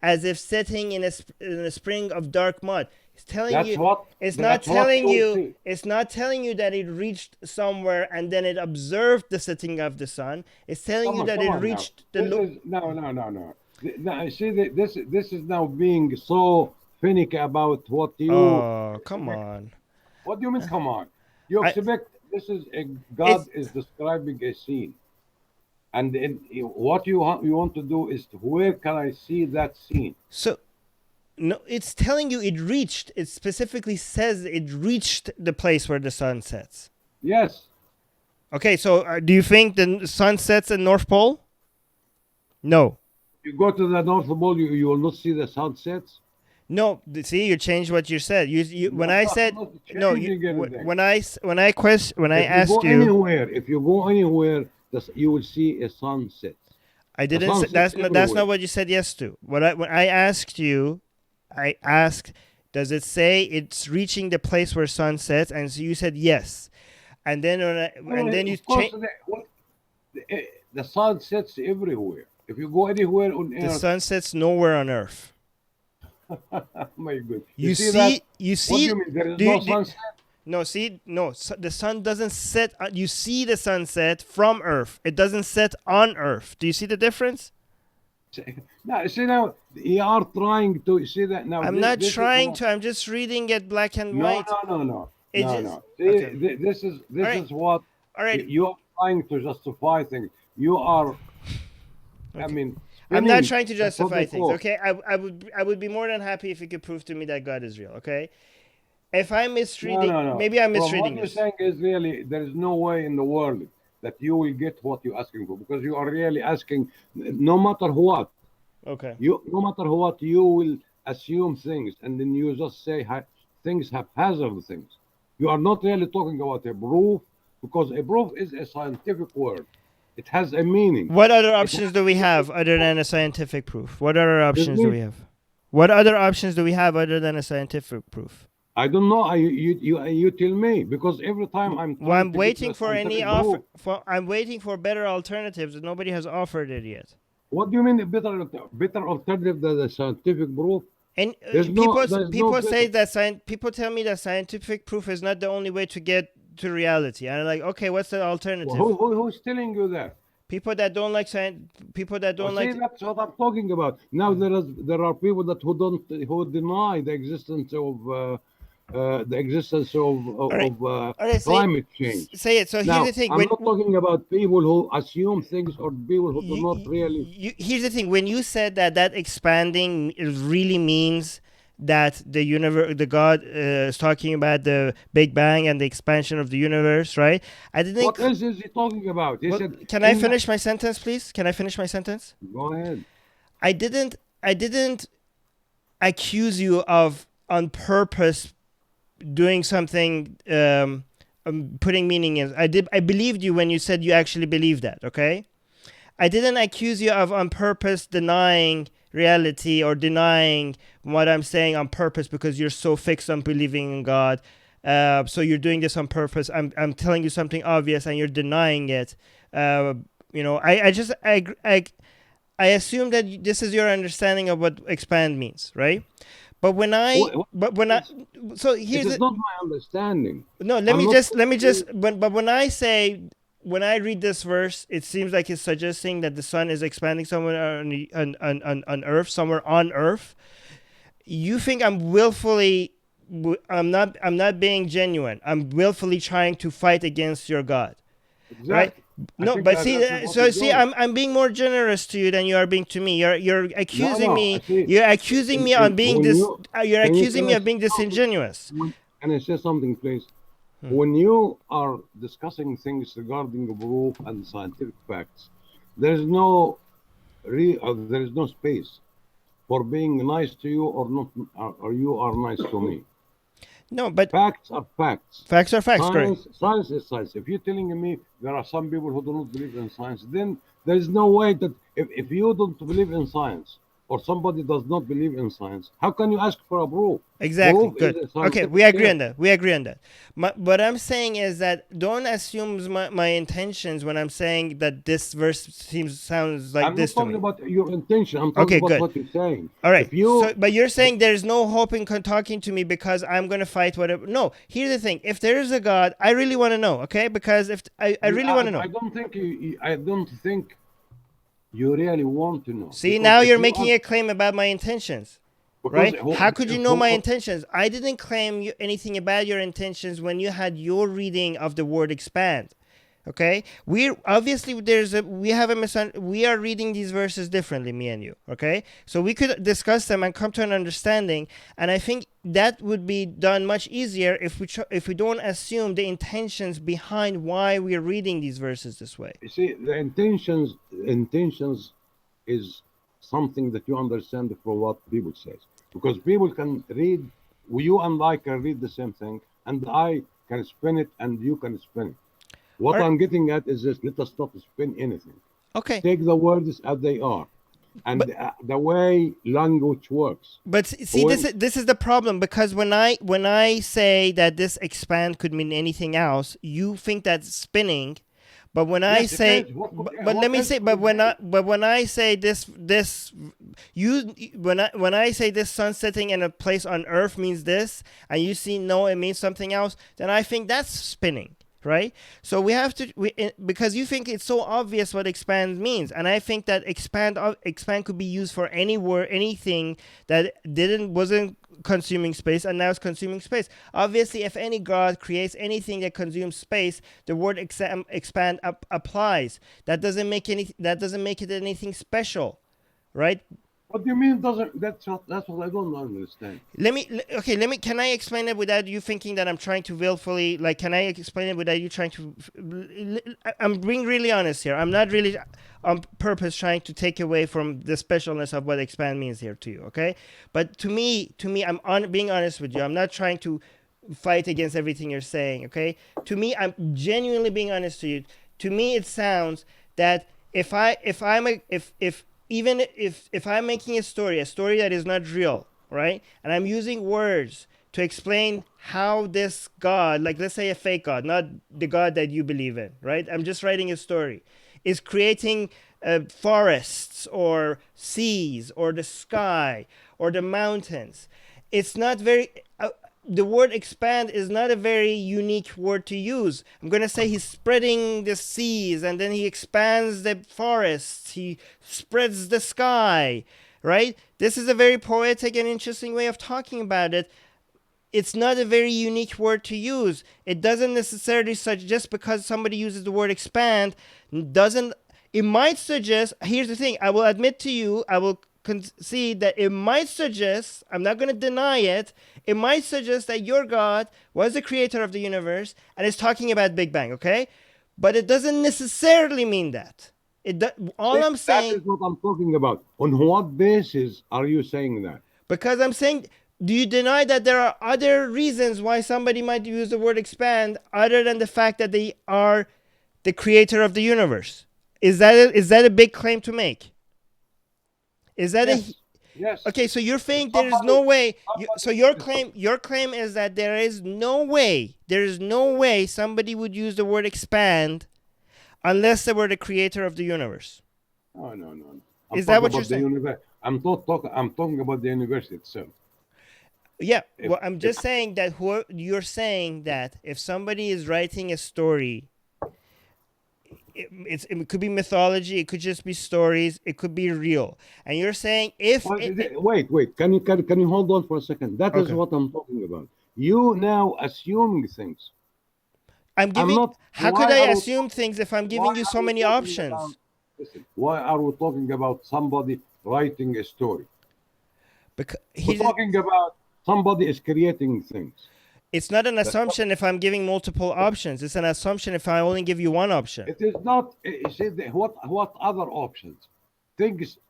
as if setting in a spring of dark mud. It's telling That's you. what. It's not That's what telling you'll you. see. It's not telling you that it reached somewhere and then it observed the setting of the sun. It's telling you that it reached the. No. Now, see, this is now being so finicky about what you. Oh, come on. What do you mean? Come on. You I- expect this is God It's- is describing a scene, and what you want to do is where can I see that scene? So, no, it's telling you it reached. It specifically says it reached the place where the sun sets. Yes. Okay, so do you think the sun sets in North Pole? No. You go to the North Pole, you will not see the sunsets. No, see, you changed what you said. You when No, I I'm said not no, changing anything. when I asked you, If you go anywhere, you will see a sunset. I didn't. sun Say, sets that's everywhere. not what you said yes to. When I asked you, I asked, does it say it's reaching the place where sun sets? And so you said yes. And then you Of course, changed. the sun sets everywhere. If you go anywhere on The Earth, sun sets nowhere on Earth. my God, You see see, that? you What see. do you mean? There is do no you- do- sunset. No, see, no. The sun doesn't set. You see the sunset from Earth. It doesn't set on Earth. Do you see the difference? Now, see now, you are trying to see that now. I'm not trying to. I'm just reading it black and white. No. It No, just- no. See, okay. this right. is what All right. you are trying to justify things. You are, I mean, I'm not spinning trying to the justify topic things. off. Okay, I would be more than happy if you could prove to me that God is real. Okay, if I'm misreading, No. maybe I'm From misreading what you're this. saying is really there is no way in the world that you will get what you're asking for because you are really asking no matter what. Okay. No matter what, you will assume things and then you just say things haphazard things. You are not really talking about a proof because a proof is a scientific word. It has a meaning. What other options do we have other than a scientific proof? What other options do me- we have? What other options do we have other than a scientific proof? I don't know. You tell me because every time I'm Well, I'm trying to get waiting the for any scientific offer. proof. I'm waiting for better alternatives, and nobody has offered it yet. What do you mean better alternative than the scientific proof? And There's no- there's people no say better. that people tell me that scientific proof is not the only way to get to reality. And I'm like, okay, what's the alternative? Who's telling you that? People that don't like people that don't See, like. that's what I'm talking about. Now there are people that who deny the existence of right. All right, climate change. Say it. So Now, here's the thing. I'm not talking about people who assume things or people who do not really. Here's the thing. When you said that expanding really means that the universe, the God is talking about the Big Bang and the expansion of the universe, right? I didn't. What else is he talking about? He said. Can I finish my sentence, please? Can I finish my sentence? Go ahead. I didn't accuse you of on purpose doing something, putting meaning in. I believed you when you said you actually believe that. Okay, I didn't accuse you of on purpose denying reality or denying what I'm saying on purpose because you're so fixed on believing in God. So you're doing this on purpose. I'm telling you something obvious and you're denying it. I assume that this is your understanding of what expand means, right? But when so This here's is not my understanding. no. Let I'm me not just. saying- But when I say when I read this verse, it seems like it's suggesting that the sun is expanding somewhere on Earth, somewhere on Earth. You think I'm not being genuine. I'm willfully trying to fight against your God, right? Exactly. I No, think but that see, that's what so you're see, doing. I'm being more generous to you than you are being to me. You're No, accusing no. I me. see. You're accusing me on being When this. you You're can you accusing can me I of say being something? disingenuous. Can I say something, please? When you are discussing things regarding proof and scientific facts, there is no there is no space for being nice to you or not, or you are nice to me. No, but Facts are facts. facts are facts, correct? Science is science. If you're telling me there are some people who do not believe in science, then there is no way that if you don't believe in science or somebody does not believe in science, how can you ask for a proof? Exactly. Proof is Good. a Okay, we scientific agree term. on that. We agree on that. What I'm saying is that don't assume my intentions when I'm saying that this verse sounds like I'm this not to talking me. about your intention. I'm talking Okay, about good. what you're saying. All right. If So, you, but you're saying there's no hope in talking to me because I'm gonna fight whatever. No. Here's the thing. If there is a God, I really want to know. Okay, because if I really want to know. I don't think I don't think you really want to know See, because now if you're you making ask, a claim about my intentions, because right? How could you know my intentions? I didn't claim anything about your intentions when you had your reading of the word expand. Okay, we obviously we are reading these verses differently, me and you. Okay, so we could discuss them and come to an understanding, and I think that would be done much easier if we don't assume the intentions behind why we are reading these verses this way. you see the intentions is something that you understand from what people says because people can read, you and I can read the same thing, and I can spin it and you can spin it. All What right. I'm getting at is this: let us not spin anything. Okay, Take the words as they are, but and the way language works. see, When this is the problem because when I say that this expand could mean anything else, you think that's spinning. But when I yes, it say, is. What could, but let what me else say, could it be? but when I say this, you when I say this sun setting in a place on Earth means this, and you see no, it means something else, then I think that's spinning, right? So we have to because you think it's so obvious what expand means, and I think that expand could be used for any word, anything that wasn't consuming space and now it's consuming space. Obviously, if any god creates anything that consumes space, the word expand applies. That doesn't make it anything special, right? What do you mean? Doesn't that's what I don't understand. Okay, let me can I explain it without you thinking that I'm trying to willfully, like, can I explain it without you trying to I'm being really honest here. I'm not really on purpose trying to take away from the specialness of what expand means here to you, okay? But to me being honest with you. I'm not trying to fight against everything you're saying, okay? To me, I'm genuinely being honest to you. To me, it sounds that if even if I'm making a story that is not real, right? And I'm using words to explain how this God, like let's say a fake God, not the God that you believe in, right? I'm just writing a story, is creating forests or seas or the sky or the mountains. It's not very. The word expand is not a very unique word to use. I'm going to say he's spreading the seas and then he expands the forests, he spreads the sky, right? This is a very poetic and interesting way of talking about it. It's not a very unique word to use. It doesn't necessarily suggest just because somebody uses the word expand doesn't it might suggest, here's the thing, I will admit to you, I will concede that it might suggest, I'm not going to deny it, it might suggest that your God was the creator of the universe and is talking about Big Bang, okay? But it doesn't necessarily mean that. All See, I'm that saying, is what I'm talking about. On what basis are you saying that? because I'm saying, do you deny that there are other reasons why somebody might use the word expand other than the fact that they are the creator of the universe? Is that a big claim to make? Is that a Yes, yes. okay? So you're If saying there is no somebody, way. So somebody, your claim is that there is no way somebody would use the word expand unless they were the creator of the universe. no, no, no, no. I'm Is that talking what you're about the saying? universe. I'm talking about the universe itself. Yeah. If Well, I'm if just saying that you're saying that if somebody is writing a story it could be mythology, it could just be stories, it could be real. And you're saying if Wait. Can you hold on for a second? That is okay. what I'm talking about. You now assuming things. I'm I'm giving. not. How could Why I are we assume things if I'm Why giving you are so we many talking about? options? Listen. Why are we talking about somebody writing a story? Because We're talking about somebody is creating things. it's not an That's what assumption if I'm giving multiple options. It's an assumption if I only give you one option. it is not. You see, what other options?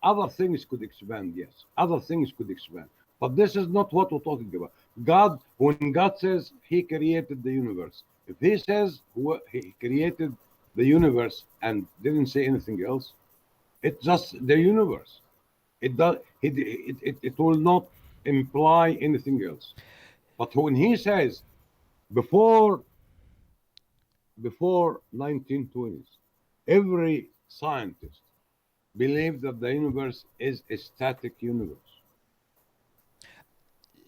Other things could expand. Yes, other things could expand. But this is not what we're talking about. When God says He created the universe, if He says He created the universe and didn't say anything else, it's just the universe. It does. It will not imply anything else. But when He says before 1920s, every scientist believed that the universe is a static universe.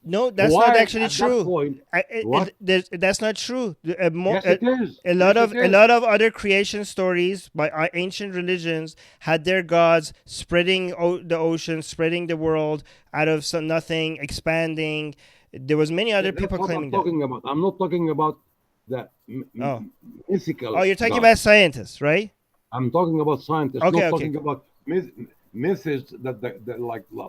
No, that's not Why actually at that true. point? What? That's not true. Yes, it is. A lot Yes, of it is. other creation stories by ancient religions had their gods spreading the ocean, spreading the world out of nothing, expanding. There was many other That's people what I'm claiming that. talking about. I'm not talking about the Oh, mythical oh, you're talking gods. about scientists, right? I'm talking about scientists, Okay, not okay, talking about myths that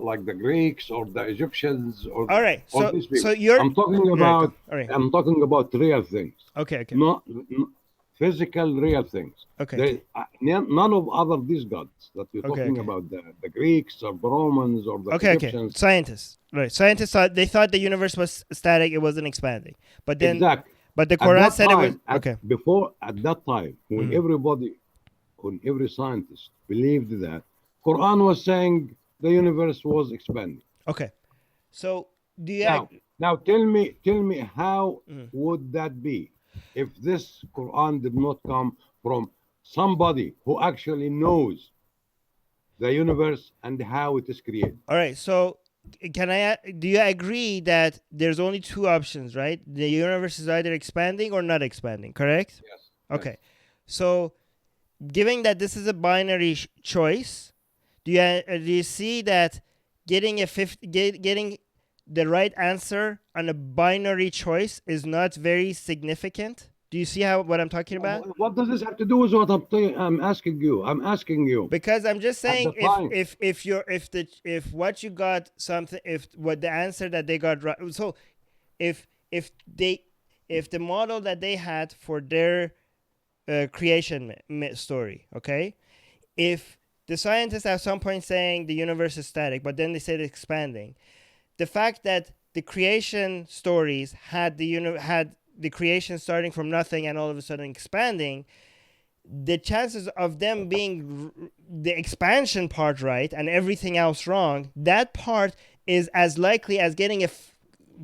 like the Greeks or the Egyptians all right. or So these people. you're I'm talking right. about All right. I'm talking about real things, Okay, okay, not physical real things. okay, There, none of other these gods that you're okay, talking okay. about, the Greeks or the Romans or the Okay, okay. Egyptians. Scientists, right? Scientists thought the universe was static; it wasn't expanding. But then, Exactly. but the At Quran that said it was time, okay. at that time, Mhm. when every scientist believed that, Quran was saying the universe was expanding. Okay. So do you? Now tell me how Mm. would that be if this Quran did not come from somebody who actually knows the universe and how it is created? All right. So can I? Do you agree that there's only two options, right? The universe is either expanding or not expanding. Correct. Yes, yes. Okay. So, given that this is a binary choice, do you see that getting the right answer on a binary choice is not very significant? Do you see what I'm talking about? What does this have to do with what I'm asking you? I'm asking you Because I'm just at saying the time. if what you got something if what the answer that they got right, so if they if the model that they had for their creation story, okay, if the scientists at some point saying the universe is static, but then they said expanding, the fact that the creation stories had had the creation starting from nothing and all of a sudden expanding, the chances of them being the expansion part right and everything else wrong, that part is as likely as getting a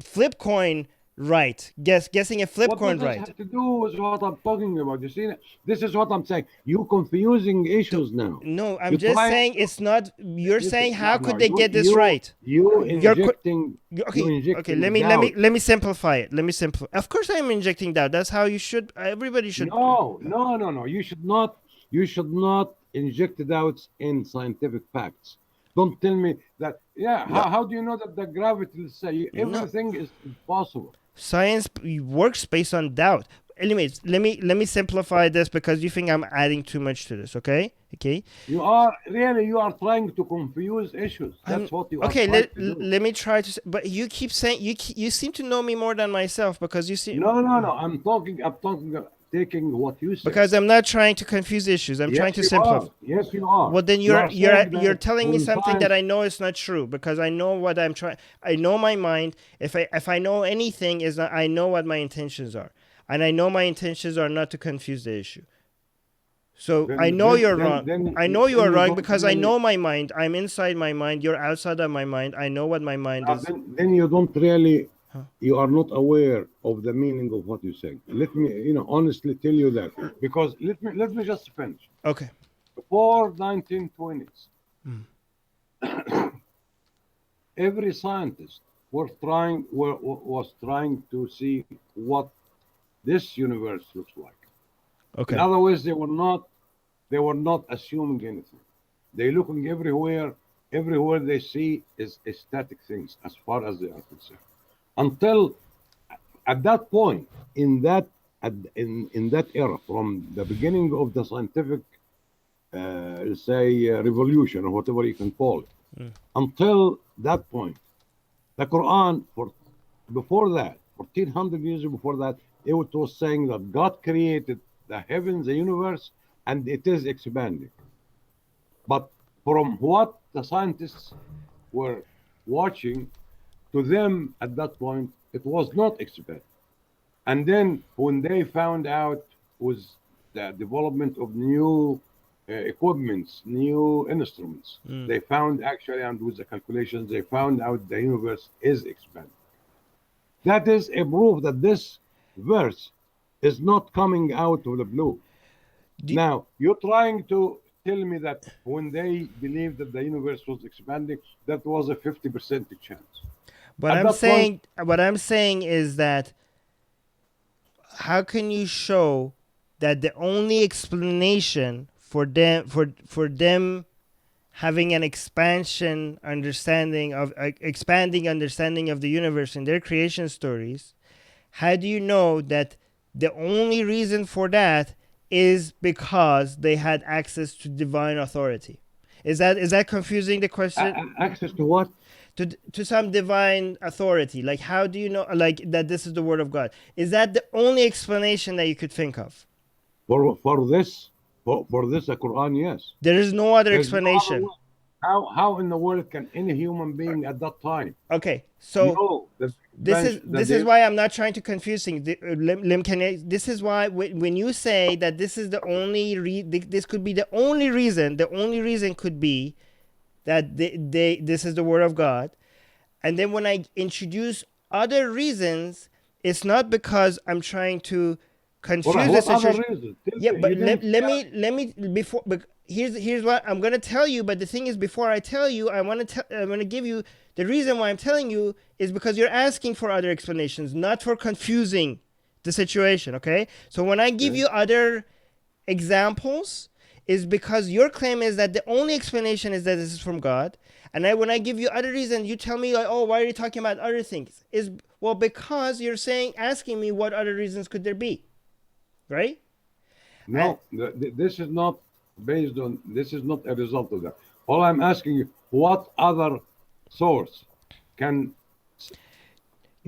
flip coin right. Guessing a flip What does coin this right. have to do with what I'm talking about? You see, this is what I'm saying. You confusing issues now. No, I'm You're just trying saying to it's not. You're listen. saying No, how no. could they get this right? You You're injecting. You okay. Okay, injecting let me doubt. let me simplify it. Let me simplify. Of course, I'm injecting doubt. That's how you should. Everybody should. No. You should not. You should not inject doubts in scientific facts. Don't tell me that. Yeah. No, How do you know that the gravity? Say no. everything is impossible. Science works based on doubt. Anyways, let me simplify this because you think I'm adding too much to this. Okay, okay. You are trying to confuse issues. I'm That's what you are okay. trying to do. Let me try to. But you keep saying you seem to know me more than myself because you see. No. I'm talking. Taking what you said. Because I'm not trying to confuse issues. I'm trying Yes, to you simplify. are. Yes, you are. Well, then You are saying you're that telling me when something that science. I know is not true because I know what I'm trying. I know my mind. If I know anything is not, I know what my intentions are, and I know my intentions are not to confuse the issue. So I know you're wrong. I know you Then are you wrong don't because I really. know my mind. I'm inside my mind. You're outside of my mind. I know what my mind is. Then you don't really. Huh. You are not aware of the meaning of what you say. Let me, honestly tell you that because let me just finish. Okay. Before 1920s, every scientist was trying to see what this universe looks like. In Okay. other words, they were not they were not assuming anything. They're looking everywhere. Everywhere they see is static things as far as they are concerned. Until at that point, in that era, from the beginning of the scientific, revolution or whatever you can call it, until that point, the Quran, for before that, 1400 years before that, it was saying that God created the heavens, the universe, and it is expanding. But from what the scientists were watching, to them at that point, it was not expanding. And then when they found out with the development of new equipments, new instruments, they found actually, and with the calculations, they found out the universe is expanding. That is a proof that this verse is not coming out of the blue. Now, you're trying to tell me that when they believed that the universe was expanding, that was a 50% chance. What I'm saying is that how can you show that the only explanation for them having an expanding understanding of the universe in their creation stories, how do you know that the only reason for that is because they had access to divine authority? Is that confusing the question? Access to what? To some divine authority. Like, how do you know, like, that this is the word of God? Is that the only explanation that you could think of? For this, the Quran, yes. There is no other explanation. No other how in the world can any human being at that time? Okay, so this is why I'm not trying to confuse things. This is why when you say that this is the only this could be the only reason. The only reason could be that this is the word of God, and then when I introduce other reasons, it's not because I'm trying to confuse the situation. Yeah, but let me before. Here's what I'm gonna tell you. But the thing is, before I tell you, I'm gonna give you the reason why I'm telling you is because you're asking for other explanations, not for confusing the situation. Okay, so when I give you other examples, is because your claim is that the only explanation is that this is from God, and when I give you other reasons, you tell me like, oh, why are you talking about other things? Well, because you're asking me what other reasons could there be, right? No, this is not based on. This is not a result of that. All I'm asking you, what other source can,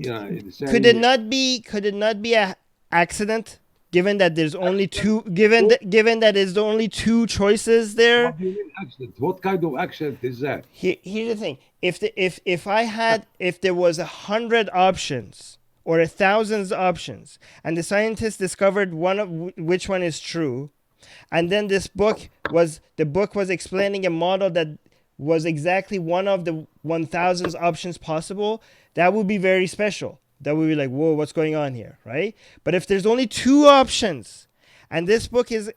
say, could it not be a accident? Given that there's only two, given that there's only two choices there. What do you mean accident? What kind of accident is that? Here's the thing: if there was 100 options or 1,000 options, and the scientists discovered which one is true, and then the book was explaining a model that was exactly one of the 1,000 options possible, that would be very special. That would be like, whoa, what's going on here, right? But if there's only two options, and this book is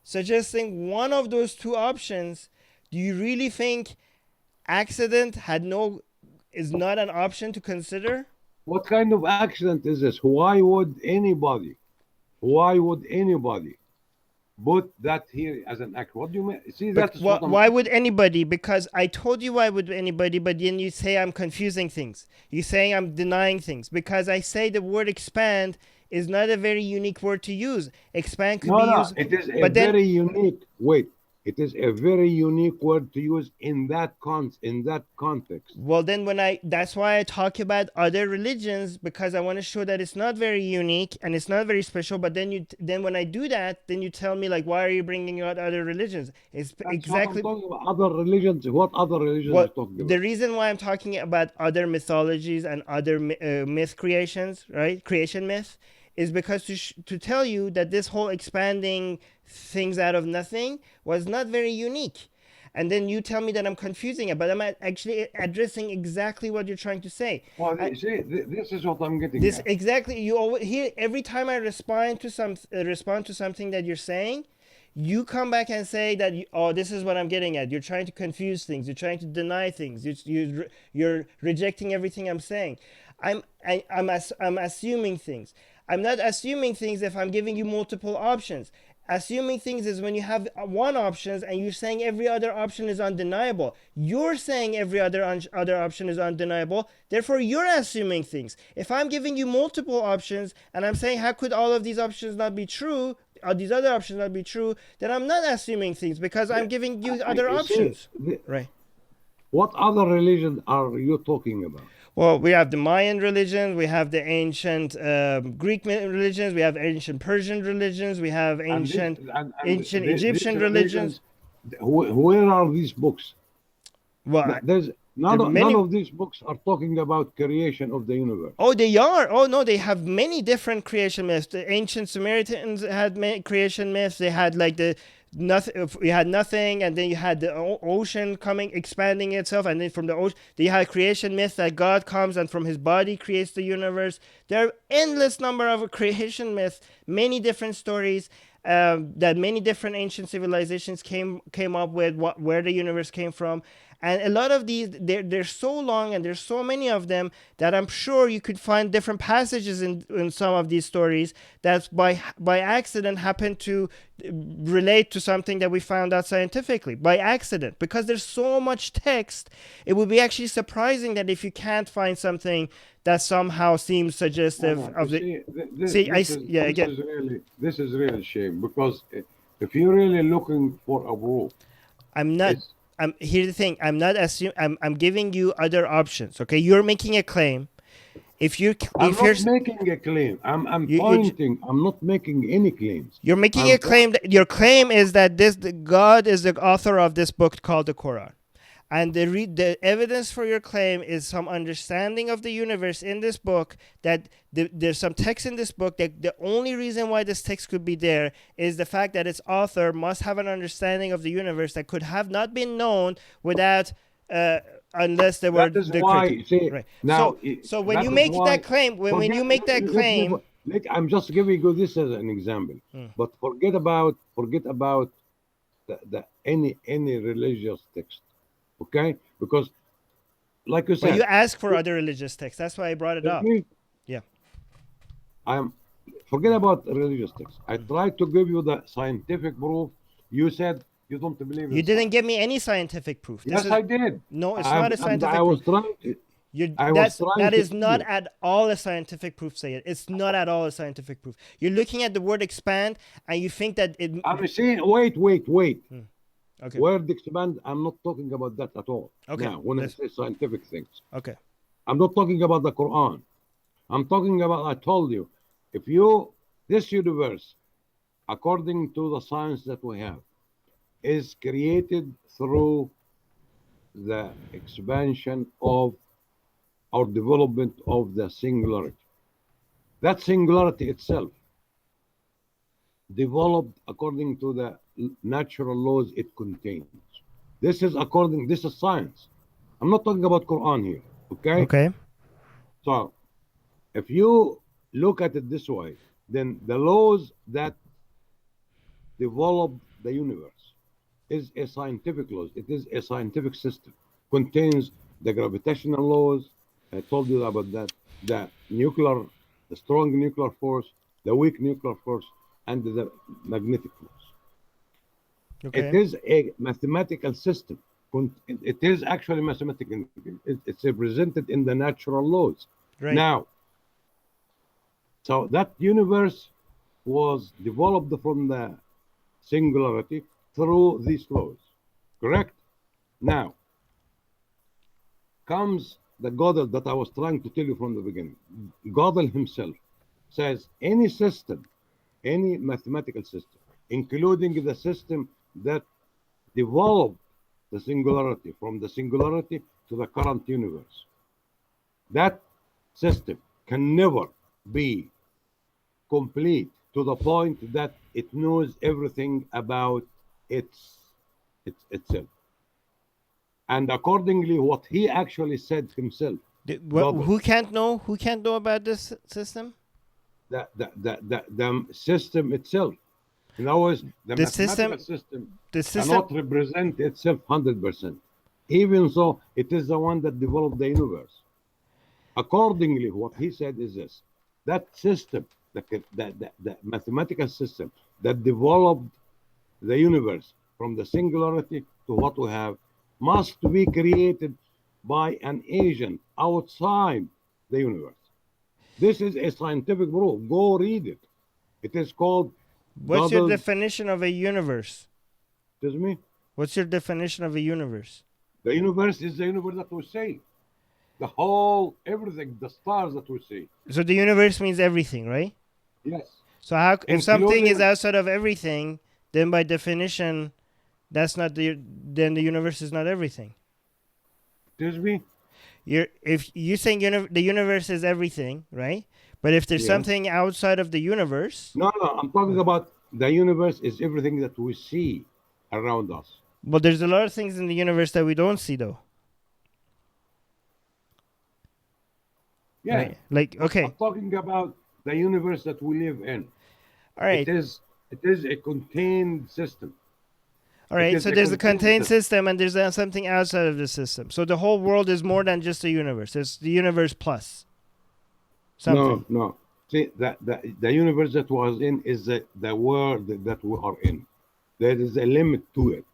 suggesting one of those two options, do you really think accident is not an option to consider? What kind of accident is this? Why would anybody put that here as an act? What do you mean? See, that's why would anybody? Because I told you why would anybody, but then you say I'm confusing things. You say I'm denying things because I say the word expand is not a very unique word to use. Expand could be used. It is a very unique. Wait, it is a very unique word to use in that context. Well, then that's why I talk about other religions, because I want to show that it's not very unique and it's not very special. But then when I do that, then you tell me like, why are you bringing out other religions? That's exactly what I'm talking about. Other religions. What other religions are talking about? The reason why I'm talking about other mythologies and other myth creations, right? Creation myth, is because to tell you that this whole expanding things out of nothing was not very unique. And then you tell me that I'm confusing it, but I'm actually addressing exactly what you're trying to say. Well, see, this is what I'm getting at. Exactly. You always hear every time I respond to something that you're saying, you come back and say that this is what I'm getting at. You're trying to confuse things. You're trying to deny things. You're rejecting everything I'm saying. I'm assuming things. I'm not assuming things if I'm giving you multiple options. Assuming things is when you have one option and you're saying every other option is undeniable. You're saying every other option is undeniable. Therefore, you're assuming things. If I'm giving you multiple options and I'm saying how could all of these options not be true, or these other options not be true, then I'm not assuming things because I'm giving you other You see, options. Right. what other religion are you talking about? Well, we have the Mayan religions, we have the ancient Greek religions, we have ancient Persian religions, we have And this, ancient these Egyptian religions. where are these books? Well, There's there are none many. of these books are talking about creation of the universe. Oh, they are. Oh no, they have many different creation myths. The ancient Samaritans had creation myths. They had like the nothing. You had nothing, and then you had the ocean coming, expanding itself, and then from the ocean, you had creation myths that God comes and from His body creates the universe. There are endless number of creation myths, many different stories. That many different ancient civilizations came up with where the universe came from, and a lot of these they're so long and there's so many of them that I'm sure you could find different passages in some of these stories that by accident happen to relate to something that we found out scientifically by accident, because there's so much text. It would be actually surprising that if you can't find something that somehow seems suggestive of the This is really a shame, because if you're really looking for a proof, I'm not. Here's the thing. I'm not assuming. I'm giving you other options. Okay, you're making a claim. I'm not making a claim. I'm pointing. I'm not making any claims. You're making a claim. Your claim is that God is the author of this book called the Quran. And the evidence for your claim is some understanding of the universe in this book, that there's some text in this book that the only reason why this text could be there is the fact that its author must have an understanding of the universe that could have not been known without unless there were right. Now, so when you make that claim, when you make that claim, I'm just giving you this as an example. But forget about the any religious text. Okay, because like you said, but you ask for other religious texts. That's why I brought it up. Yeah, forget about religious texts. I tried to give you the scientific proof. You said you don't believe it. You didn't give me any scientific proof. Yes, I did. No, it's not a scientific proof. That is not at all a scientific proof, Sayyid. It's not at all a scientific proof. You're looking at the word expand and you think that it... I'm saying, wait. Okay. Word expand, I'm not talking about that at all. Okay. Now, when I say scientific things. Okay. I'm not talking about the Quran. I'm talking about, I told you, this universe, according to the science that we have, is created through the expansion of or development of the singularity. That singularity itself developed according to the natural laws it contains. This is science. I'm not talking about Quran here. Okay. So if you look at it this way, then the laws that develop the universe is a scientific laws. It is a scientific system. Contains the gravitational laws. I told you about that. The strong nuclear force, the weak nuclear force, and the magnetic force. Okay. It is a mathematical system. It is actually mathematical. It's represented in the natural laws. Right. Now, so that universe was developed from the singularity through these laws. Correct? Now, comes the Gödel that I was trying to tell you from the beginning. Gödel himself says any system, any mathematical system, including the system that developed the singularity from the singularity to the current universe, that system can never be complete to the point that it knows everything about itself. And accordingly, what he actually said himself. Who can't know? Who can't know about this system? The system itself. In other words, the mathematical system cannot represent itself 100%. Even so, it is the one that developed the universe. Accordingly, what he said is this: that system, the mathematical system that developed the universe from the singularity to what we have must be created by an agent outside the universe. This is a scientific proof. Go read it. It is called What's your Gödel's. definition of a universe? Excuse me? What's your definition of a universe? The universe is the universe that we see. The whole, everything, the stars that we see. So the universe means everything, right? Yes. So how if something is Including- outside of everything, then by definition, that's not then the universe is not everything. Excuse me? If you saying the universe is everything, right? But if there's Yeah. something outside of the universe, No, I'm talking about the universe is everything that we see around us. well, there's a lot of things in the universe that we don't see, though. Yeah. Right? Like, okay, I'm talking about the universe that we live in. all right, It is a contained system. all right. is So a there's a contained contained system, and there's something outside of the system. So the whole world is more than just the universe. It's the universe plus something. No. See, the universe that was in is the world that we are in. There is a limit to it.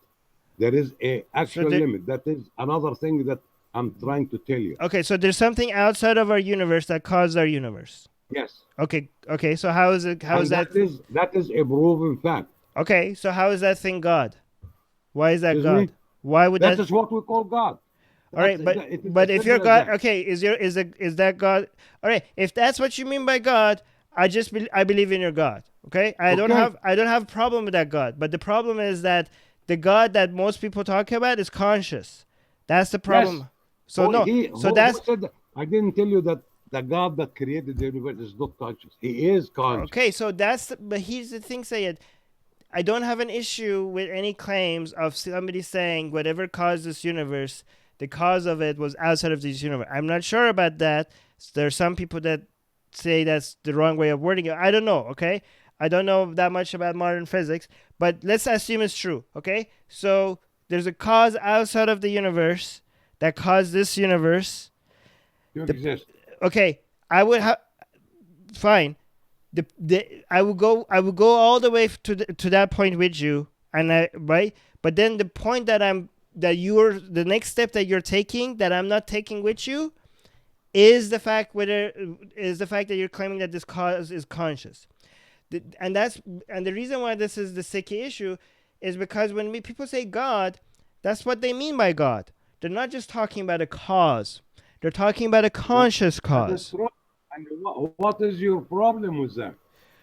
There is a actual there- limit. That is another thing that I'm trying to tell you. Okay, so there's something outside of our universe that caused our universe. Yes. Okay. So how is it? How And is that? that is a proven fact. Okay, so how is that thing God? Why is that Excuse God? me? Why would That that? is what we call God. All right, but if you're God, okay, is that God? All right, if that's what you mean by God, I believe in your God. Okay, I don't Okay. have a problem with that God, but the problem is that the God that most people talk about is conscious. That's the problem. Yes. So no, so that's who said that? I didn't tell you that the God that created the universe is not conscious. He is conscious. okay. So but here's the thing, Sayed. I don't have an issue with any claims of somebody saying whatever caused this universe, the cause of it was outside of this universe. I'm not sure about that. There are some people that say that's the wrong way of wording it. I don't know, okay? I don't know that much about modern physics, but let's assume it's true, okay? So there's a cause outside of the universe that caused this universe. You exist. Okay, I would have fine. I would go all the way to that point with you, and right. But then the point the next step that you're taking that I'm not taking with you is the fact that you're claiming that this cause is conscious, and the reason why this is the sticky issue is because when people say God, that's what they mean by God. They're not just talking about a cause; they're talking about a conscious That cause. is true. And what is your problem with that?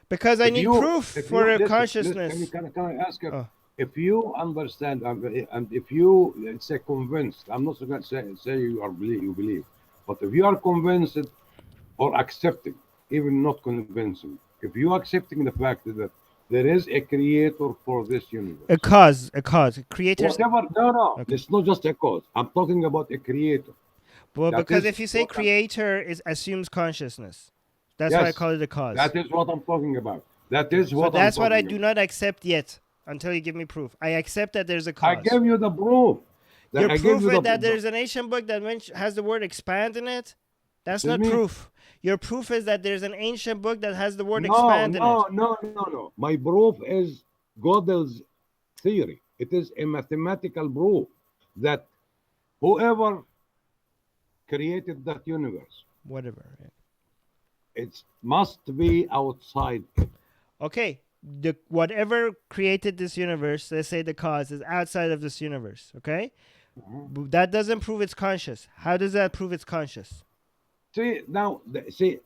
Because I If need you- proof if for you- a listen, consciousness. Can I ask you? Oh. If you understand and if you say convinced, I'm not going to say you believe, but if you are convinced or accepting, even not convincing, if you are accepting the fact that there is a creator for this universe, A cause. Creators. whatever, no, Okay. it's not just a cause. I'm talking about a creator. Well, That because is if you say what I'm- creator, it assumes consciousness. That's why I Yes, call it a cause. That is what I'm talking about. That is So what that's I'm what I talking do about. not accept yet until you give me proof. I accept that there's a I cause. gave you the proof. Your I gave proof you is that there's an ancient book that has the word expand in it. That's not Excuse me? proof. Your proof is that there's an ancient book that has the word no, expand in it. no. My proof is Gödel's theory. It is a mathematical proof that whoever created that universe, Whatever. Right? it must be outside it. Okay, whatever created this universe, let's say the cause is outside of this universe, okay? Mm-hmm. That doesn't prove it's conscious. How does that prove it's conscious? See, now,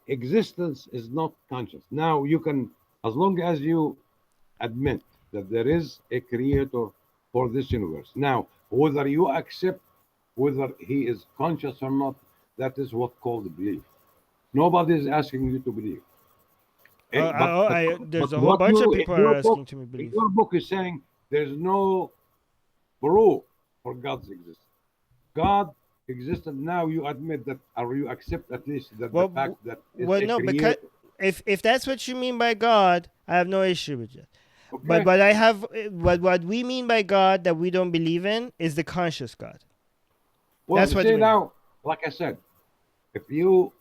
existence is not conscious. Now, you can, as long as you admit that there is a creator for this universe. Now, whether you accept whether he is conscious or not, that is what called belief. Nobody is asking you to believe. There's But a whole what bunch of you- in people your are asking book- to me In believe. your book is saying there's no proof for God's existence. God existed. Now you admit that, or you accept at least that Well, the fact that it's well, a no, because creator. if that's what you mean by God, I have no issue with it. Okay? But I have what we mean by God that we don't believe in is the conscious God. Well, that's you what see we- now, like I said, if you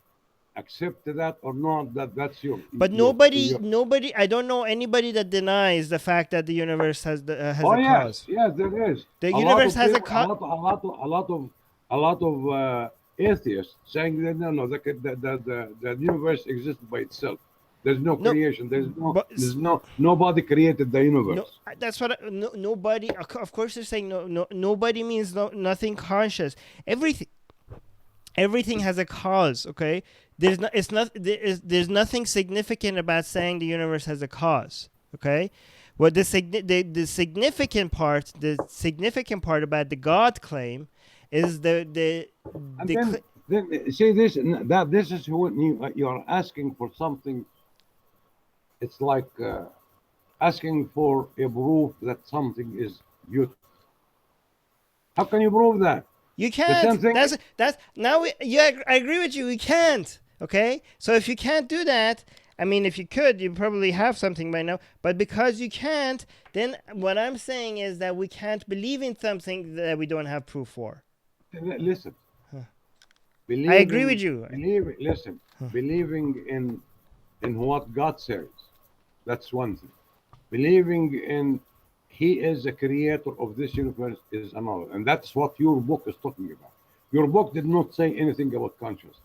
accept that or not, that's your. But nobody. I don't know anybody that denies the fact that the universe has Oh a yes, cause. yes, there is. The A lot universe of has a people, cause. a lot of atheists saying that no, the universe exists by itself. There's no No, creation. but Nobody created the no. universe. That's what. Nobody. Of course, they're saying no. No. Nobody means nothing conscious. Everything has a cause. Okay. There's nothing significant about saying the universe has a cause. Okay. What the significant part about the God claim is And then see this that this is when you are asking for something. It's like asking for a proof that something is beautiful. How can you prove that? You The same can't. thing. That's now. I agree with you. You can't. Okay. So if you can't do that, I mean, if you could, you probably have something by now. But because you can't, then what I'm saying is that we can't believe in something that we don't have proof for. Listen. I agree with you. Listen. Believing in what God says, that's one thing. Believing in He is the creator of this universe is another, and that's what your book is talking about. Your book did not say anything about consciousness.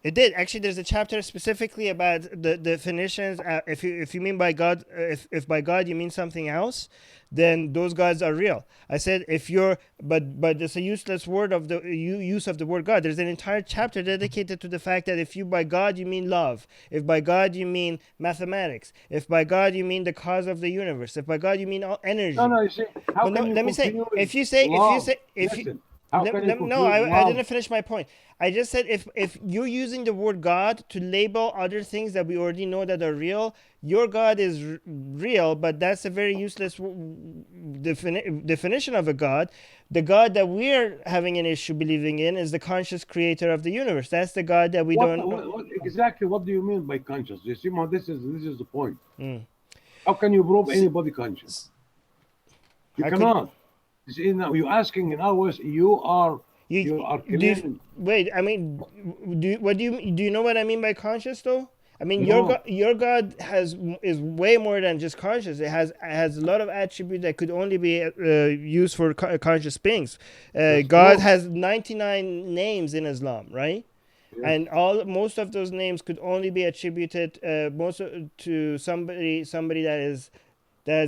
It did actually. There's a chapter specifically about the definitions. If you mean by God, if by God you mean something else, then those gods are real. I said if you're, but it's a useless word of the use of the word God. There's an entire chapter dedicated to the fact that if you by God you mean love, if by God you mean mathematics, if by God you mean the cause of the universe, if by God you mean all energy. No, you see, how can you let me say. confuse If you say love? if Listen, you how can you confuse no, I love? didn't finish my point. I just said if you're using the word God to label other things that we already know that are real, your God is real, but that's a very useless definition of a God. The God that we're having an issue believing in is the conscious creator of the universe. That's the God that we don't know. Exactly what do you mean by conscious? You see, this is the point. Mm. How can you prove anybody conscious? You How cannot. You see, now you're asking in hours. You are claiming. Wait, I mean, do you know what I mean by conscious though? I mean, No. your God is way more than just conscious. It has a lot of attributes that could only be used for conscious beings. God true. has 99 names in Islam, right? Yes. And most of those names could only be attributed to somebody that is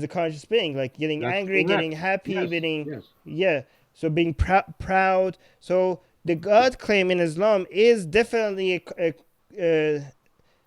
a conscious being, like getting That's angry, correct. getting happy, Yes. getting Yes. yeah. So being proud. So the God claim in Islam is definitely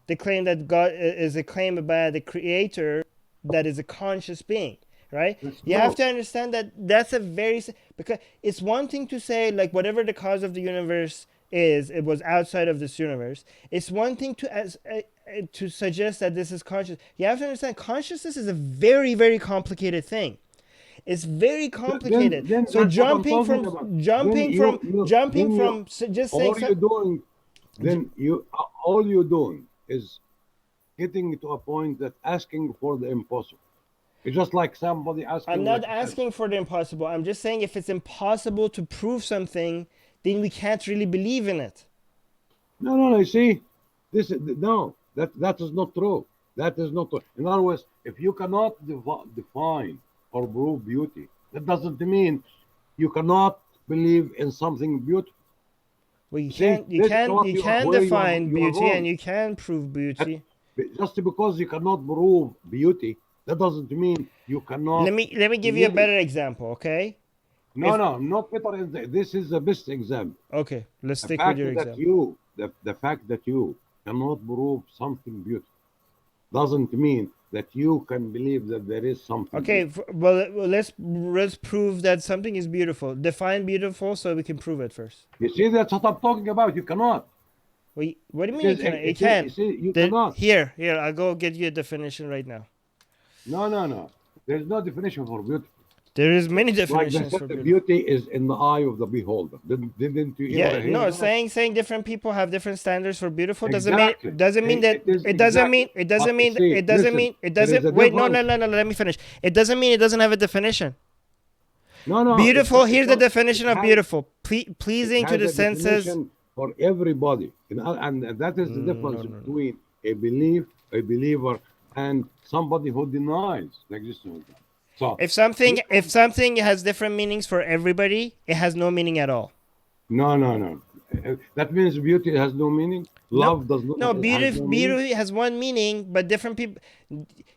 the claim that God is a claim about the creator that is a conscious being, right? That's You have true. to understand that that's a very, because it's one thing to say like whatever the cause of the universe is, it was outside of this universe. It's one thing to suggest that this is conscious. You have to understand consciousness is a very, very complicated thing. It's very complicated. Then So that's what I'm talking about. Then jumping you from just saying all you're doing, then you all you're doing is getting to a point that asking for the impossible. It's just like somebody asking. I'm not like I said, asking for the impossible. I'm just saying if it's impossible to prove something, then we can't really believe in it. No. You see, this is no. That is not true. That is not true. In other words, if you cannot define or prove beauty, that doesn't mean you cannot believe in something beautiful. Well, See, you can define you are beauty and wrong. you can prove beauty. Just because you cannot prove beauty, that doesn't mean you cannot Let me give you a believe. better example, okay? If Not better. This is the best example. okay, let's The stick with fact your that example. the fact that you cannot prove something beautiful doesn't mean that you can believe that there is something. Okay, Beautiful. well let's prove that something is beautiful. Define beautiful so we can prove it first. You see, that's what I'm talking about. You cannot. Wait, what do you mean you cannot? You You can. see, you cannot. Here, I'll go get you a definition right now. No. There's no definition for beautiful. There is many Like they definitions said, for the beautiful. beauty is in the eye of the beholder. Didn't you ever Yeah, hear no, that? saying different people have different standards for beautiful Exactly. doesn't mean that It is it doesn't mean exactly. But you see, listen, it there is doesn't a wait, no, difference. let me finish. It doesn't mean it doesn't have a definition. No, Beautiful, here's the it definition of has beautiful. it Pleasing to has the a senses. definition. for everybody. And that is the difference between a believer, and somebody who denies the existence of God. So If something has different meanings for everybody, it has no meaning at all. no. That means beauty has no meaning. Love does not No, has no meaning. beauty has one meaning, but different people.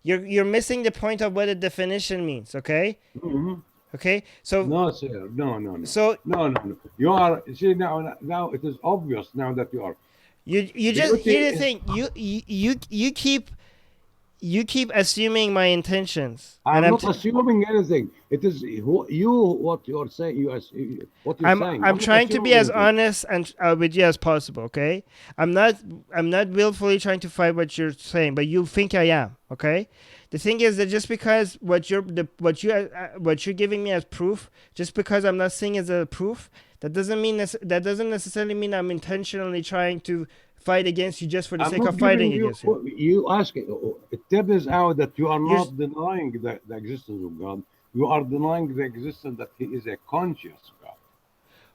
You're missing the point of what a definition means. Okay. Mhm. Okay. So No, sir. No. so No. You are, see, now it is obvious now that you are. you just Beauty here's the is. thing. You keep assuming my intentions, and I'm not assuming anything. It is what you are saying. What you're saying. I'm not trying to be assuming as anything. honest and with you as possible. Okay, I'm not willfully trying to fight what you're saying, but you think I am. Okay, the thing is that just because what you're giving me as proof, just because I'm not seeing it as a proof, that doesn't necessarily mean I'm intentionally trying to fight against you just for the I'm sake not of giving fighting you. against you. You ask. It turns out that you are You're not denying the existence of God. You are denying the existence that He is a conscious God.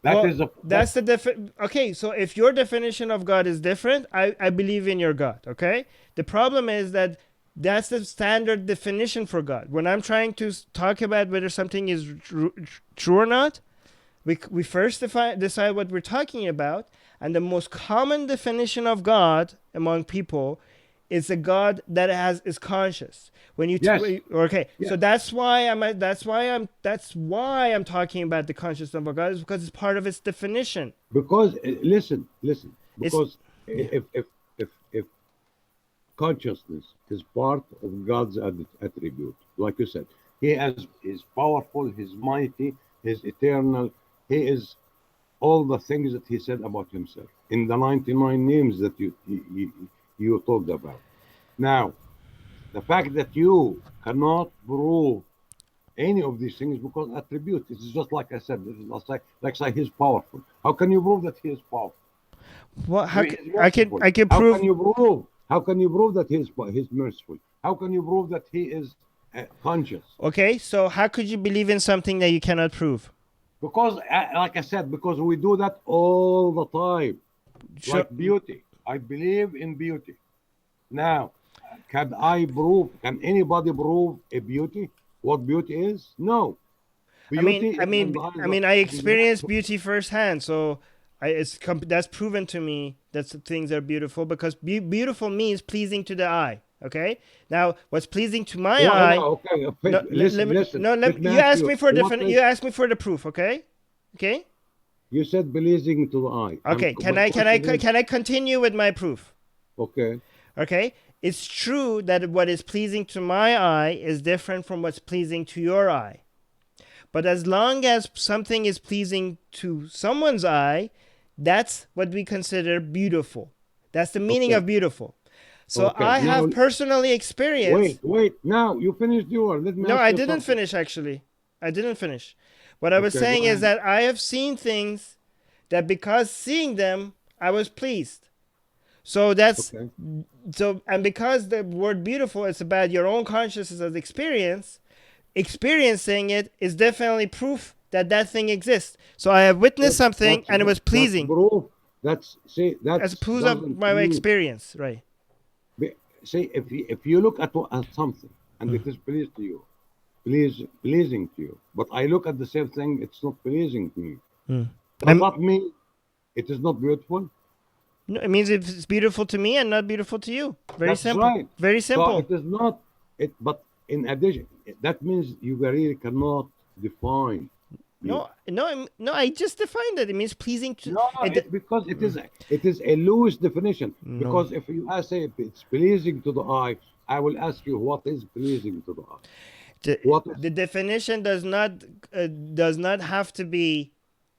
That Well, is a that's the okay, so if your definition of God is different, I believe in your God, okay? The problem is that that's the standard definition for God. When I'm trying to talk about whether something is true or not, we first decide what we're talking about, and the most common definition of God among people is a God that is conscious. When you yes. okay, so Yes. that's why I'm talking about the consciousness of God, is because it's part of its definition. Because listen. It's Because yeah. if consciousness is part of God's attribute, like you said, He is powerful, He's mighty, He's eternal, He is all the things that He said about Himself in the 99 names that you talked about. Now, the fact that you cannot prove any of these things because attribute, it's just like I said, this is like say He's powerful. How can you prove that He is powerful? What? I mean, He's merciful. I can How can prove. you prove? How can you prove that He's merciful? How can you prove that He is conscious? Okay, so how could you believe in something that you cannot prove? Because, like I said, because we do that all the time. Sure. Like beauty, I believe in beauty. Now, can I prove? Can anybody prove a beauty? What beauty is? No. Beauty is in the eyes of I in the experienced eyes beauty firsthand, so that's proven to me that things are beautiful because beautiful means pleasing to the eye. Okay, now what's pleasing to my eye? no, okay. No, Listen. Let me you ask ask you. me for What you is ask me for the proof. Okay, okay, you said pleasing to the eye? okay. My question is Can I continue with my proof? okay. Okay, it's true that what is pleasing to my eye is different from what's pleasing to your eye. But as long as something is pleasing to someone's eye, that's what we consider beautiful. That's the meaning Okay. of beautiful. So Okay. I Now, have personally experienced. wait. Now you finished yours. Let me No, ask I you didn't something. finish actually. I didn't finish. What I was Okay. Go saying is ahead. that I have seen things that because seeing them, I was pleased. So that's Okay. so, and because the word beautiful is about your own consciousness as experience, experiencing it is definitely proof that that thing exists. So I have witnessed something and it was That's pleasing proof. That's see as that proof of doesn't my mean experience, right? see if you look at something and it is pleasing to you, but I look at the same thing, it's not pleasing to me. Does I'm, that mean it is not beautiful? no, it means it's beautiful to me and not beautiful to you. Very That's simple. right. Very So simple. it is not it, but in addition, that means you really cannot define beauty. No. I just defined it. It means pleasing to. No, it's because it is a loose definition. No. Because if you say if it's pleasing to the eye, I will ask you what is pleasing to the eye. What is The definition does not have to be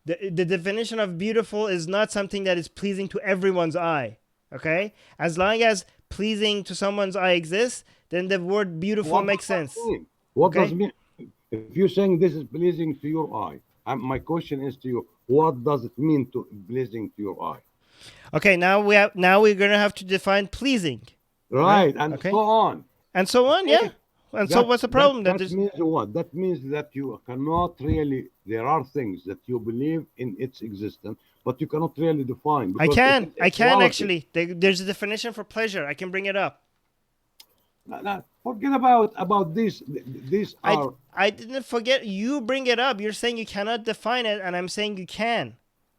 the definition of beautiful is not something that is pleasing to everyone's eye. Okay, as long as pleasing to someone's eye exists, then the word beautiful what does makes that sense. mean? What does Okay. it mean? If you're saying this is pleasing to your eye, my question is to you: what does it mean to pleasing to your eye? Okay. Now we're gonna have to define pleasing, right? Right, and so Okay, on. and so on. See, Yeah. And so what's the problem? That That there's means what? That means that you cannot really. There are things that you believe in its existence, but you cannot really define I because it can. is a I can quality. actually. There's a definition for pleasure. I can bring it up. Now, forget about this. These are I didn't forget. You bring it up. You're saying you cannot define it, and I'm saying you can.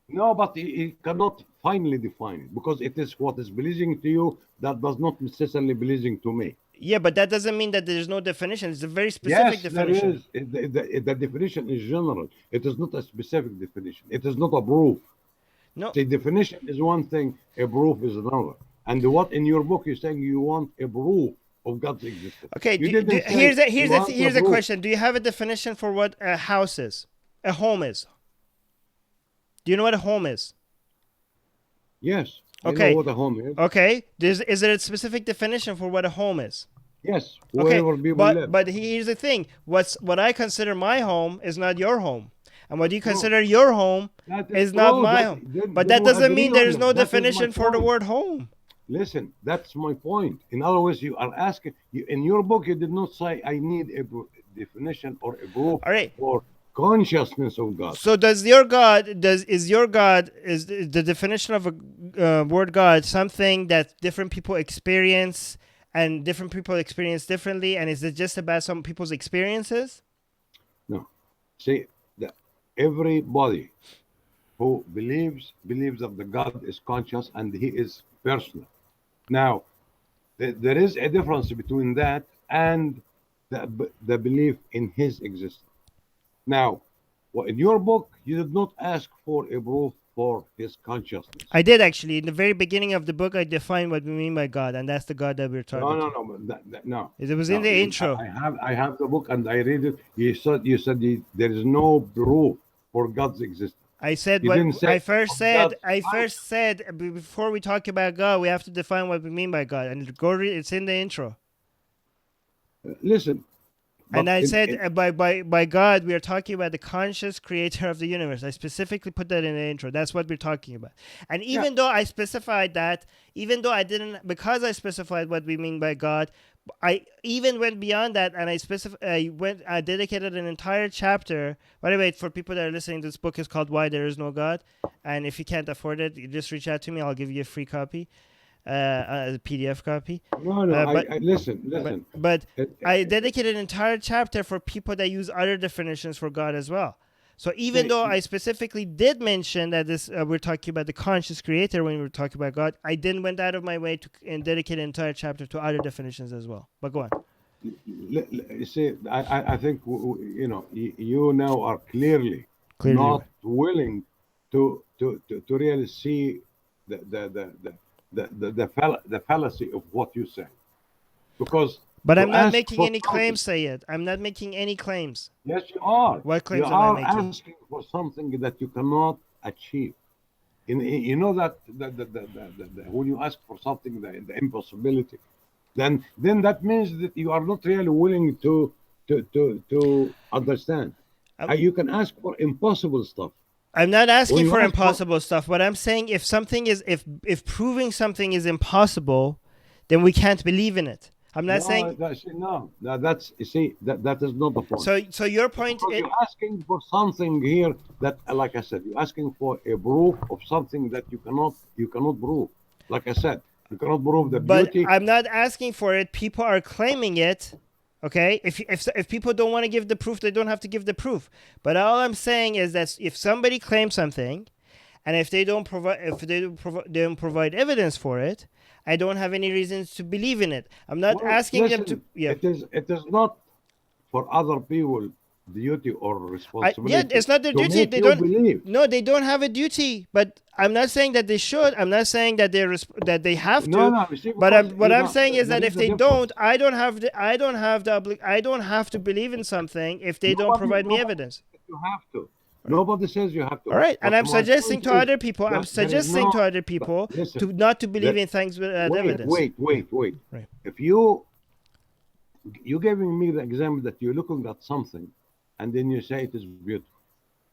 no, but you cannot finally define it because it is what is pleasing to you that does not necessarily pleasing to me. Yeah, but that doesn't mean that there's no definition. It's a very specific Yes, there definition. is. The definition is general. It is not a specific definition. It is not a proof. No. The definition is one thing, a proof is another. And what in your book you're saying you want a proof of God's existence. Okay. You didn't say you want a Here's a proof. question. Do you have a definition for what a house is? A home is? Do you know what a home is? Yes. I Okay. know what a home is. Okay. Is there a specific definition for what a home is? Yes. Okay. Wherever people live. But here's the thing. What I consider my home is not your home. And what you consider your home That is not true. my That- home. then- But then that we doesn't agree mean on there's it. no That is my definition for the point. word home. Listen, that's my point. In other words, you are asking, in your book, you did not say, I need a definition or a proof All right. for consciousness of God. So is the definition of a word God something that different people experience and different people experience differently, and is it just about some people's experiences? No. See, that everybody who believes that the God is conscious and he is personal. Now, there is a difference between that and the belief in his existence. Now, in your book, you did not ask for a proof for his consciousness. I did actually. In the very beginning of the book, I defined what we mean by God, and that's the God that we're talking No, to. no, no, no. It was No, in the intro. I have the book and I read it. You said there is no proof for God's existence. I said You what didn't say I first God's said before we talk about God, we have to define what we mean by God, and go read. It's in the intro. Listen. And but I in- said in- by God, we are talking about the conscious creator of the universe. I specifically put that in the intro. That's what we're talking about. And even though I specified that, even though I didn't, because I specified what we mean by God, I even went beyond that, and I dedicated an entire chapter. By the way, for people that are listening, this book is called Why There Is No God. And if you can't afford it, you just reach out to me. I'll give you a free copy, a PDF copy. no, listen. But It- I dedicated an entire chapter for people that use other definitions for God as well. So even though I specifically did mention that we're talking about the conscious creator when we were talking about God, I then went out of my way to and dedicate an entire chapter to other definitions as well. But go on. You see, I think you now are clearly not willing to really see the fallacy of what you say, because. But to I'm not ask making for any something- claims, Sayed. I'm not making any claims. Yes, you are. What claims you am I are making? asking for something that you cannot achieve. You know that when you ask for something, the impossibility, then that means that you are not really willing to understand. You can ask for impossible stuff. I'm not asking When you for ask for- impossible stuff. What I'm saying, if proving something is impossible, then we can't believe in it. I'm not saying. That is not the point. So your point. Because you're asking for something here that, like I said, you're asking for a proof of something that you cannot prove. Like I said, you cannot prove the But beauty. I'm not asking for it. People are claiming it. Okay, if people don't want to give the proof, they don't have to give the proof. But all I'm saying is that if somebody claims something, and if they don't provide evidence for it, I don't have any reasons to believe in it. I'm not asking them to. Yeah. It is not for other people duty or responsibility. It's not their to duty. make They you don't. believe. No, they don't have a duty. But I'm not saying that they should. I'm not saying that they have to. No, you see, But because what you I'm know, saying is there that is if a they difference. don't, I don't have to believe in something if they don't provide me evidence. You have to. Nobody says you have to. All right, and But I'm my suggesting point to is other people. I'm that there is suggesting no- to other people listen, to not to believe that- in things without evidence. Wait. Right. If you giving me the example that you're looking at something, and then you say it is beautiful,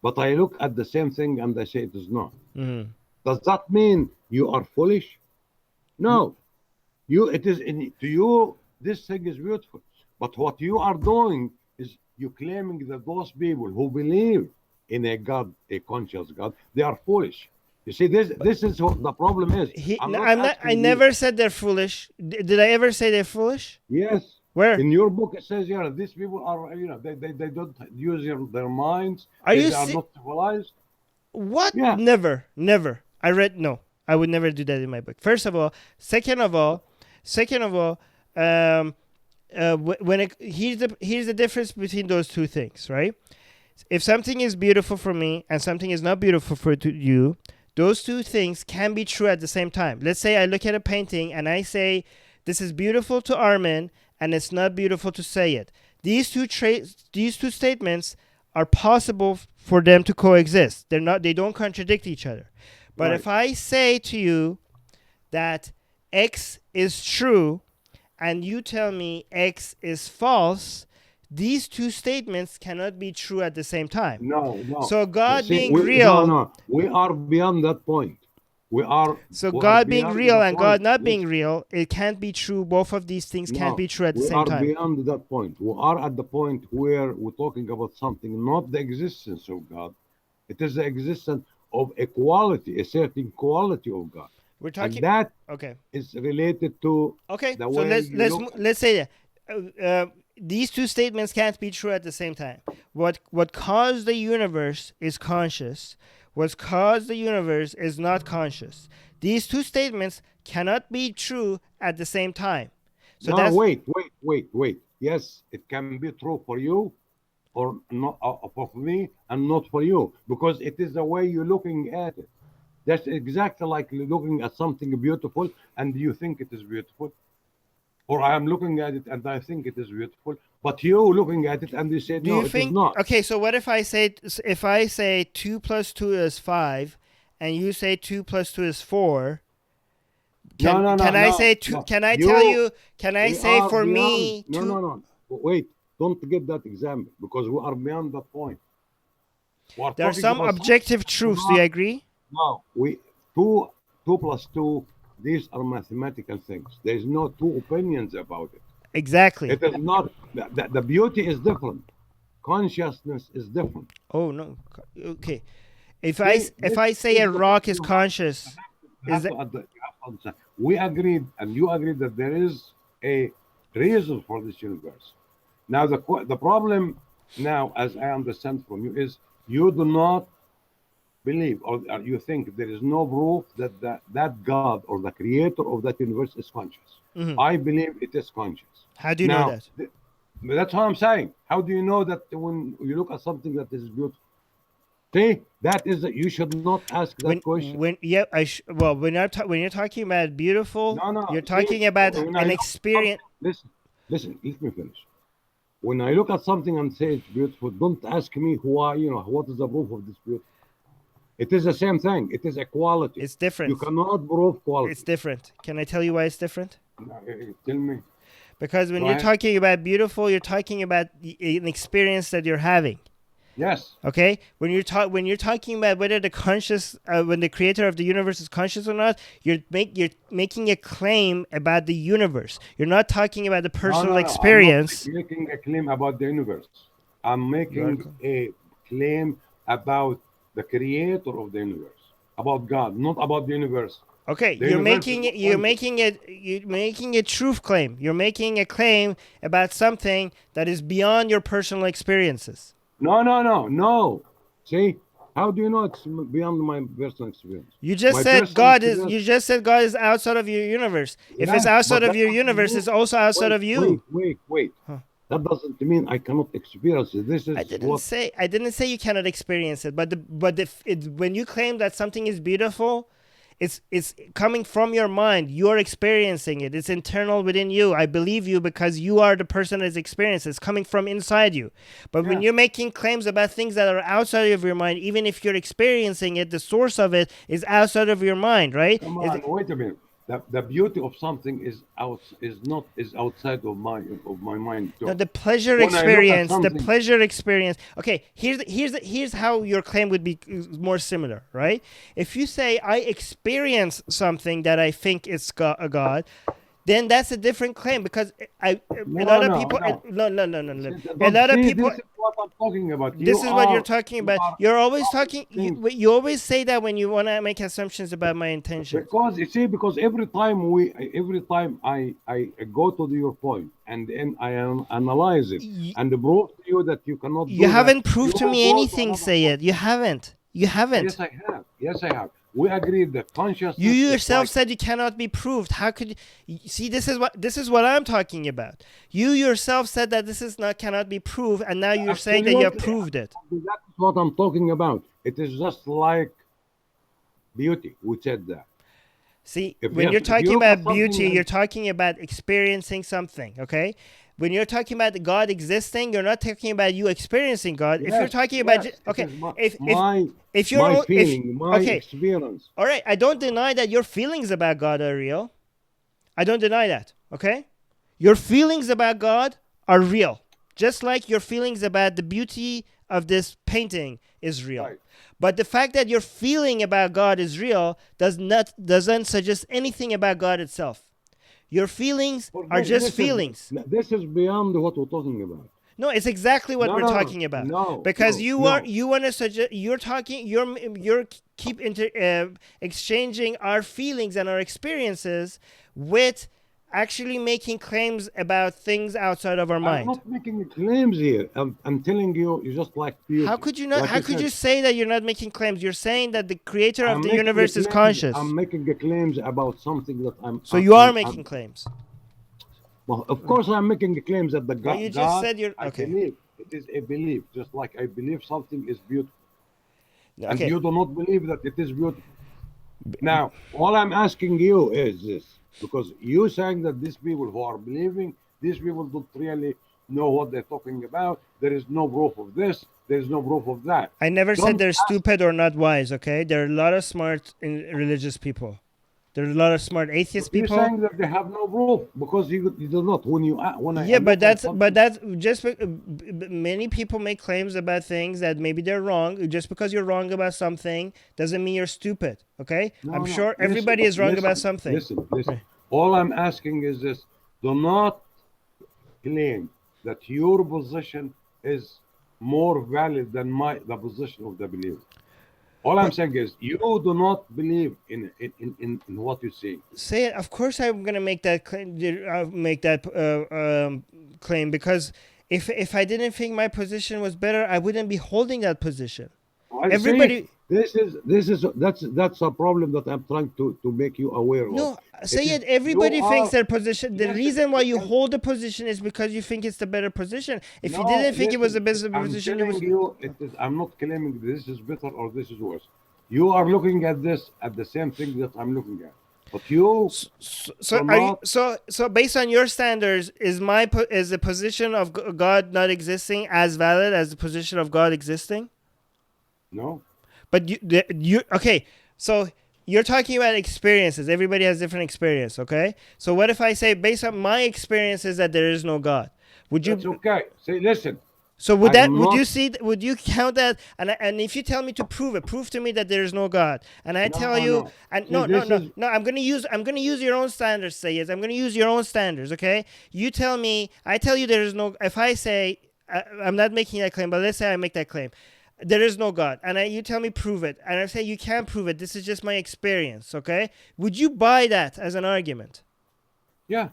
but I look at the same thing and I say it is not. Mm-hmm. Does that mean you are foolish? No. To you, this thing is beautiful. But what you are doing is you claiming that those people who believe in a God, a conscious God, they are foolish. You see, this is what the problem is. I'm not I'm not. I asking you. never said they're foolish. Did I ever say they're foolish? Yes, Where? in your book it says, these people are, they don't use their minds. Are you They are not civilized. What? Yeah. Never, never. I read no. I would never do that in my book. First of all, second of all, here's the difference between those two things, right? If something is beautiful for me and something is not beautiful for you, those two things can be true at the same time. Let's say I look at a painting and I say this is beautiful to Armin and it's not beautiful to Sayed. These two statements are possible for them to coexist. They don't contradict each other. But Right. if I say to you that X is true and you tell me X is false, these two statements cannot be true at the same time. No, no. So God See, being no, real, no. We are beyond that point. We are God being beyond real the and point. God not being Listen, real, it can't be true. Both of these things can't no, be true at the we same are time. beyond that point. We are at the point where we're talking about something, not the existence of God. It is the existence of a quality, a certain quality of God. We're And talking. that Okay. is related to Okay. the So way you look. let's say that these two statements can't be true at the same time. What caused the universe is conscious. What caused the universe is not conscious. These two statements cannot be true at the same time. So No, that's wait. Yes, it can be true for you, or not for me, and not for you, because it is the way you're looking at it. That's exactly like looking at something beautiful and you think it is beautiful, or I am looking at it and I think it is beautiful, but you looking at it and you say Do no, you it is think? not. Okay, so what if I say 2 plus 2 is 5, and you say 2 plus 2 is 4? Can No, can I no, say two? no. Can I tell you? Can I We say are for beyond. me No, 2? no. Wait, don't get that example because we are beyond that point. We are There are talking some about objective truths. Do you agree? no. Two plus two. These are mathematical things. There is no two opinions about it. Exactly. It is not. The beauty is different. Consciousness is different. Oh no. Okay. If See, I say this a is the point rock is you have. conscious, You is have that you have to understand. We agreed, and you agreed that there is a reason for this universe. Now, the problem now, as I understand from you, is you do not believe, or you think there is no proof that that God or the creator of that universe is conscious. Mhm. I believe it is conscious. How do you know Now, that? that's what I'm saying. How do you know that when you look at something that is beautiful? See, that is that you should not ask that question. Yeah, well, when you're talking about beautiful, No, no. you're See, talking about when I an look at something, experience. listen, let me finish. When I look at something and say it's beautiful, don't ask me why, what is the proof of this beauty. It is the same thing. It is a quality. It's You different. cannot prove It's quality. different. Can I tell you why it's different? Tell me. Because when Go you're ahead. talking about beautiful, you're talking about an experience that you're having. Yes. Okay, when you're talking about whether when the creator of the universe is conscious or not, you're making a claim about the universe. You're not talking about the No, personal no, no. I'm not experience. making a claim about the universe. I'm You are. making a claim about the creator of the universe, about God, not about the universe. Okay, The universe is not conscious. you're making a truth claim. You're making a claim about something that is beyond your personal experiences. No. See, how do you know it's beyond my personal experience? You just My said personal God is. experience, You just said God is outside of your universe. If it's yes, outside but of that your doesn't universe, mean, it's also outside wait, of you. wait. Huh. That doesn't mean I cannot experience it. This I is didn't what, say you cannot experience it, but when you claim that something is beautiful, it's coming from your mind. You're experiencing it. It's internal within you. I believe you because you are the person that's experienced it. It's coming from inside you. But when yeah. you're making claims about things that are outside of your mind, even if you're experiencing it, the source of it is outside of your mind, right? Come on, wait a minute. The beauty of something is outside of my mind No, too. the pleasure When I look at experience, the something, pleasure experience. Okay, here's how your claim would be more similar, right? If you say I experience something that I think is a God, then that's a different claim, because a No, lot of no, people, no. no. A But lot of see, people. this is what I'm talking about. This is what you're talking You about. are You're always talking talking. things. You always say that when you want to make assumptions about my intentions. Because you see, because every time I go to your point and then analyze it Y- and prove to you that you cannot You do that, haven't you proved to will me go to anything, another say point. it. You haven't. You haven't. Yes, I have. Yes, I have. We agreed that You consciousness is yourself like said you cannot be proved. How could you see? This is what I'm talking about. You yourself said that this is not cannot be proved, and now you're saying that you have absolutely. proved it. That's what I'm talking about. It is just like beauty. We said that. See, If when yes, you're if you talking look at about something beauty, and you're talking about experiencing something, okay? When you're talking about God existing, you're not talking about you experiencing God. If you're yes, talking about yes, it okay, is if my if my you're if feeling, my okay, experience. all right, I don't deny that your feelings about God are real. I don't deny that, okay? Your feelings about God are real. Just like your feelings about the beauty of this painting is real. Right. But the fact that your feeling about God is real doesn't suggest anything about God itself. Your feelings For are this, just feelings. this is beyond what we're talking about. No, it's exactly what No, we're no, no, talking about. no, Because no, no. you want to suggest you're keep exchanging our feelings and our experiences with actually making claims about things outside of our I'm mind. not making claims here. I'm telling you, you just like How beauty. could you not? Like How you could you said, say that you're not making claims? You're saying that the creator of I'm the making a universe is claims. conscious. I'm making a claims about something that So you are making claims. well, of course, I'm making a claims that the But God, you just said you're I okay. believe. It is a belief, just like I believe something is beautiful. And Okay. you do not believe that it is beautiful. Now, all I'm asking you is this, because you saying that these people who are believing, these people don't really know what they're talking about. There is no proof of this. There is no proof of that. I never said Don't they're ask. stupid or not wise, okay? There are a lot of smart religious people. There are a lot of smart atheist You're people. saying that they have no proof because you do not. When I Yeah, look at but something, that's just many people make claims about things that maybe they're wrong. Just because you're wrong about something doesn't mean you're stupid, okay? I'm no, no. sure Listen, everybody is wrong about listen, something. listen, listen. Right. All I'm asking is this: do not claim that your position is more valid than the position of the believer. All I'm But saying is you do not believe in what you say. say it. Of course, I'm gonna make that claim. Make that claim, because if I didn't think my position was better, I wouldn't be holding that position. I see. Everybody. That's a problem that I'm trying to make you aware of. No, It say is it. you Everybody thinks are their position. The listen, reason why you listen. hold the position is because you think it's the better position. If you No, didn't think it was the listen. best I'm position, you telling would. you, it is. I'm not claiming this is better or this is worse. You are looking at this at the same thing that I'm looking at, but you So do are you? not. So based on your standards, is the position of God not existing as valid as the position of God existing? No. But you okay? So you're talking about experiences. Everybody has different experience. Okay. So what if I say based on my experiences that there is no God? Would That's you? okay. Say, listen. So I'm would not. you see would you count that, and if you tell me to prove to me that there is no God, and I No, tell you, no. and See, this is. I'm gonna use your own standards, say yes, I'm gonna use your own standards, okay? You tell me, I tell you there is no, if I say I'm not making that claim, but let's say I make that claim, there is no God, and you tell me prove it, and I say you can't prove it, this is just my experience, okay? Would you buy that as an argument? Yeah.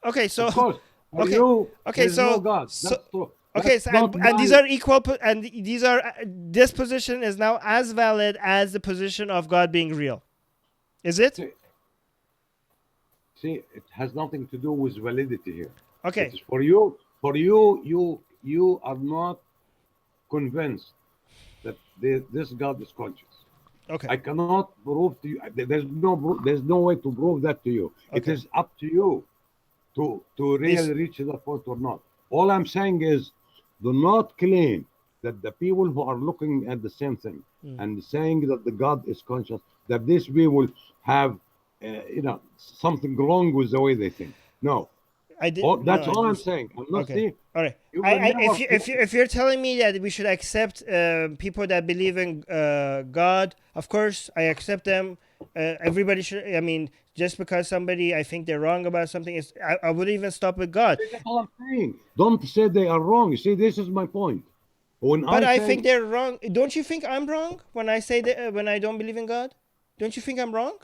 Okay, Of so course. For okay, you, okay, there is no so God. so That's true. okay, That's so, not and these my. are equal, and these are this position is now as valid as the position of God being real. Is it? See, see, it has nothing to do with validity here. It Okay. is for you. For you, you are not convinced that this God is conscious. Okay. I cannot prove to you. There's no way to prove that to you. It Okay. is up to you to Is really reach that point or not. All I'm saying is, do not claim that the people who are looking at the same thing and saying that the God is conscious, that these people have, something wrong with the way they think. No, I did no. that's I all I'm just saying. I'm not okay. saying All right. you will never. If you're telling me that we should accept people that believe in God, of course I accept them. everybody should. I mean, just because somebody I think they're wrong about something is, I wouldn't even stop with God. That's all I'm saying. Don't say they are wrong. You see, this is my point. When But I I say think they're wrong. Don't you think I'm wrong when I say that when I don't believe in God? Don't you think I'm wrong?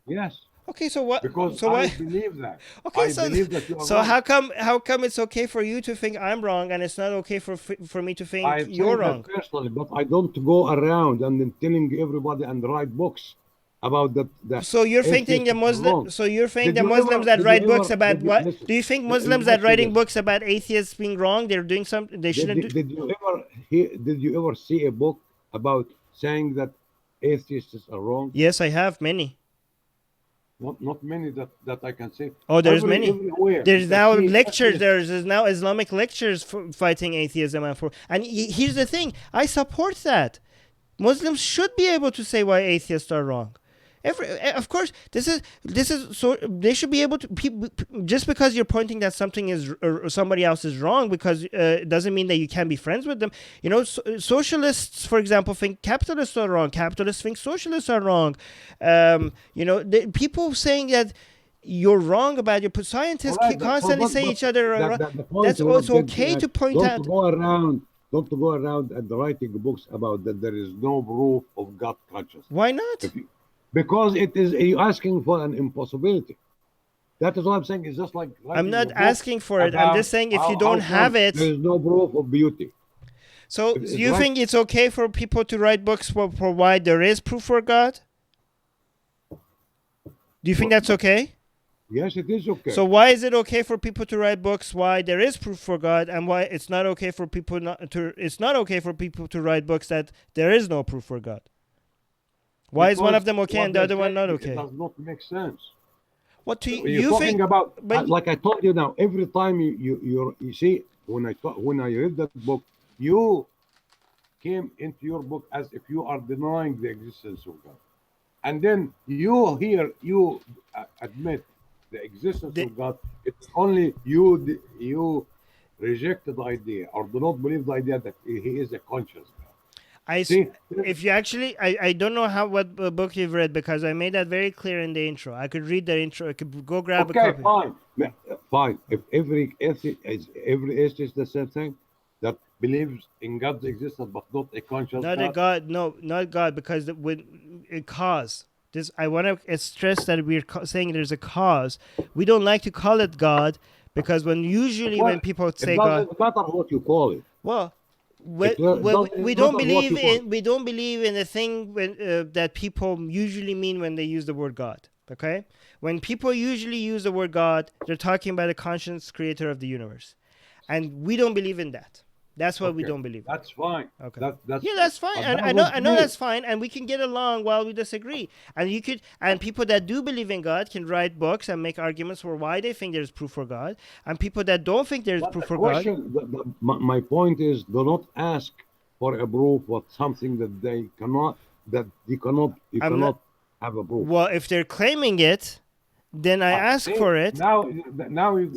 yes, Okay, so what? because So I why? believe that. Okay, I believe that you are so wrong. how come it's okay for you to think I'm wrong and it's not okay for me to think I you're think that wrong? personally, but I don't go around and then telling everybody and write books about that So you're thinking atheists the are Muslim? wrong. So you're saying Did the you Muslims ever? that Did you write books ever? about Did you what? listen? Do you think Let Muslims me that ask you writing this: books about atheists being wrong? They're doing something they shouldn't do. did you ever hear? Did you ever see a book about saying that atheists are wrong? Yes, I have many. Not many that I can say. Oh, there's many. Everywhere you There's can now see lectures. atheists. There's now Islamic lectures for fighting atheism and for. And here's the thing: I support that. Muslims should be able to say why atheists are wrong. Of course, this is so they should be able to. Just because you're pointing that something is or somebody else is wrong, because it doesn't mean that you can't be friends with them. You know, socialists, for example, think capitalists are wrong. Capitalists think socialists are wrong. You know, people saying that you're wrong about your All scientists right, constantly say but each other are wrong. the point That's what I'm also getting okay at, to point don't out. go around, don't go around and writing books about that there is no proof of God consciousness. Why not? Because it is you asking for an impossibility. That is what I'm saying. It's just like I'm writing a not book asking for it. I'm about just saying if you how don't have come there it. is no proof of beauty. So It's you like think it's okay for people to write books for why there is proof for God? Do you think that's but okay? yes, it is okay. So why is it okay for people to write books why there is proof for God, and why it's not okay for people not to? It's not okay for people to write books that there is no proof for God. Why is one Because of them okay what and the they're other one saying not it okay? does not make sense. What do You're you talking think? about But like I told you now. Every time you see when I read that book, you came into your book as if you are denying the existence of God, and then you admit the existence the, of God. It's only you rejected the idea or do not believe the idea that He is a conscious God. I See, if you actually I don't know how what book you've read, because I made that very clear in the intro. I could read the intro. I could go grab a okay, copy. fine, fine. If every atheist the same thing that believes in God's existence but not a conscious Not a God. God, no, not God, because when a cause. This I want to stress that we're saying there's a cause. We don't like to call it God because when Well, people it say God, doesn't matter what you call it. well, It doesn't matter what you call it. we don't believe in the thing that people usually mean when they use the word God. Okay, when people usually use the word God, they're talking about the conscious creator of the universe, and we don't believe in that. That's what we Okay, don't believe in. that's fine. Okay. That's Yeah, that's fine. but And that I was know me. that's fine, and we can get along while we disagree. And people that do believe in God can write books and make arguments for why they think there's proof for God, and people that don't think there's But proof the for God. question, my point is, do not ask for a proof of something you I'm not. cannot have a proof. Well, if they're claiming it, then I ask See, for it. now we're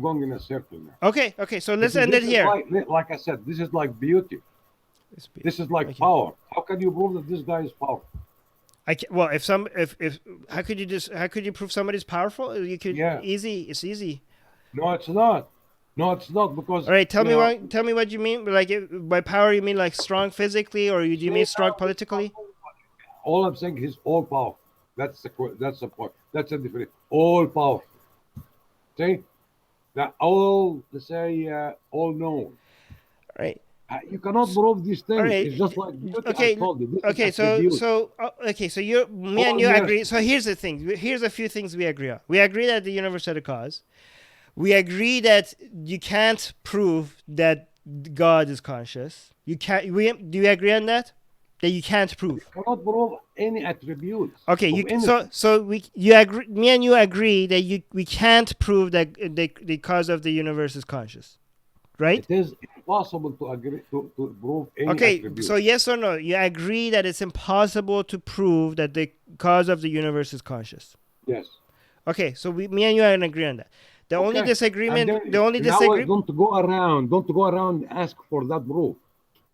going in a circle now. Okay, okay. So let's Because end it this is here. like I said, this is like beauty. This is like Okay. power. How can you prove that this guy is powerful? Well, if how could you prove somebody's powerful? You could Yeah. easy. It's easy. No, it's not. No, it's not because All right, you know. tell me what you mean. Like by power, you mean like strong physically, or do you mean See, strong now, politically? all I'm saying is all powerful. That's the point. That's a different. All powerful. See, that all let's say all known. All right. You cannot prove these All things. right. It's just like beauty. I Okay. told you. This is Okay. attribute. Okay. So you, me and All you agree. mercy. So here's the thing. Here's a few things we agree on. We agree that the universe had a cause. We agree that you can't prove that God is conscious. You can't. Do you agree on that? That you can't prove. Cannot prove any attributes Okay. of anything. You agree. Me and you agree that we can't prove that the cause of the universe is conscious, right? It is impossible to agree to prove any Okay, attribute. so yes or no, you agree that it's impossible to prove that the cause of the universe is conscious. Yes. Okay, so me and you are in agreement on that. The only Okay. And disagreement, then the only now disagree. don't go around and ask for that proof.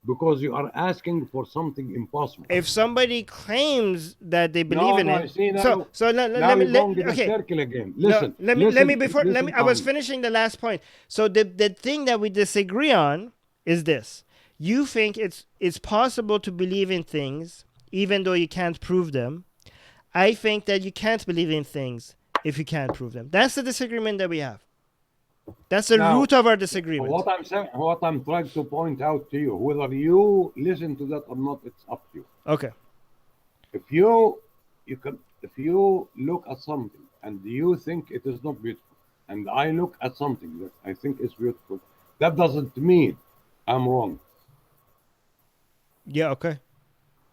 Because you are asking for something impossible. If somebody claims that they believe in No, it, see so now, let me you're going in a okay. circle again. No, Listen, let me listen, before let me. listen I was on. finishing the last point. So the thing that we disagree on is this: you think it's possible to believe in things even though you can't prove them. I think that you can't believe in things if you can't prove them. That's the disagreement that we have. That's the Now, root of our disagreement. what I'm saying, what I'm trying to point out to you, whether you listen to that or not, it's up to you. Okay. If you look at something and you think it is not beautiful, and I look at something that I think is beautiful, that doesn't mean I'm wrong. Yeah. Okay.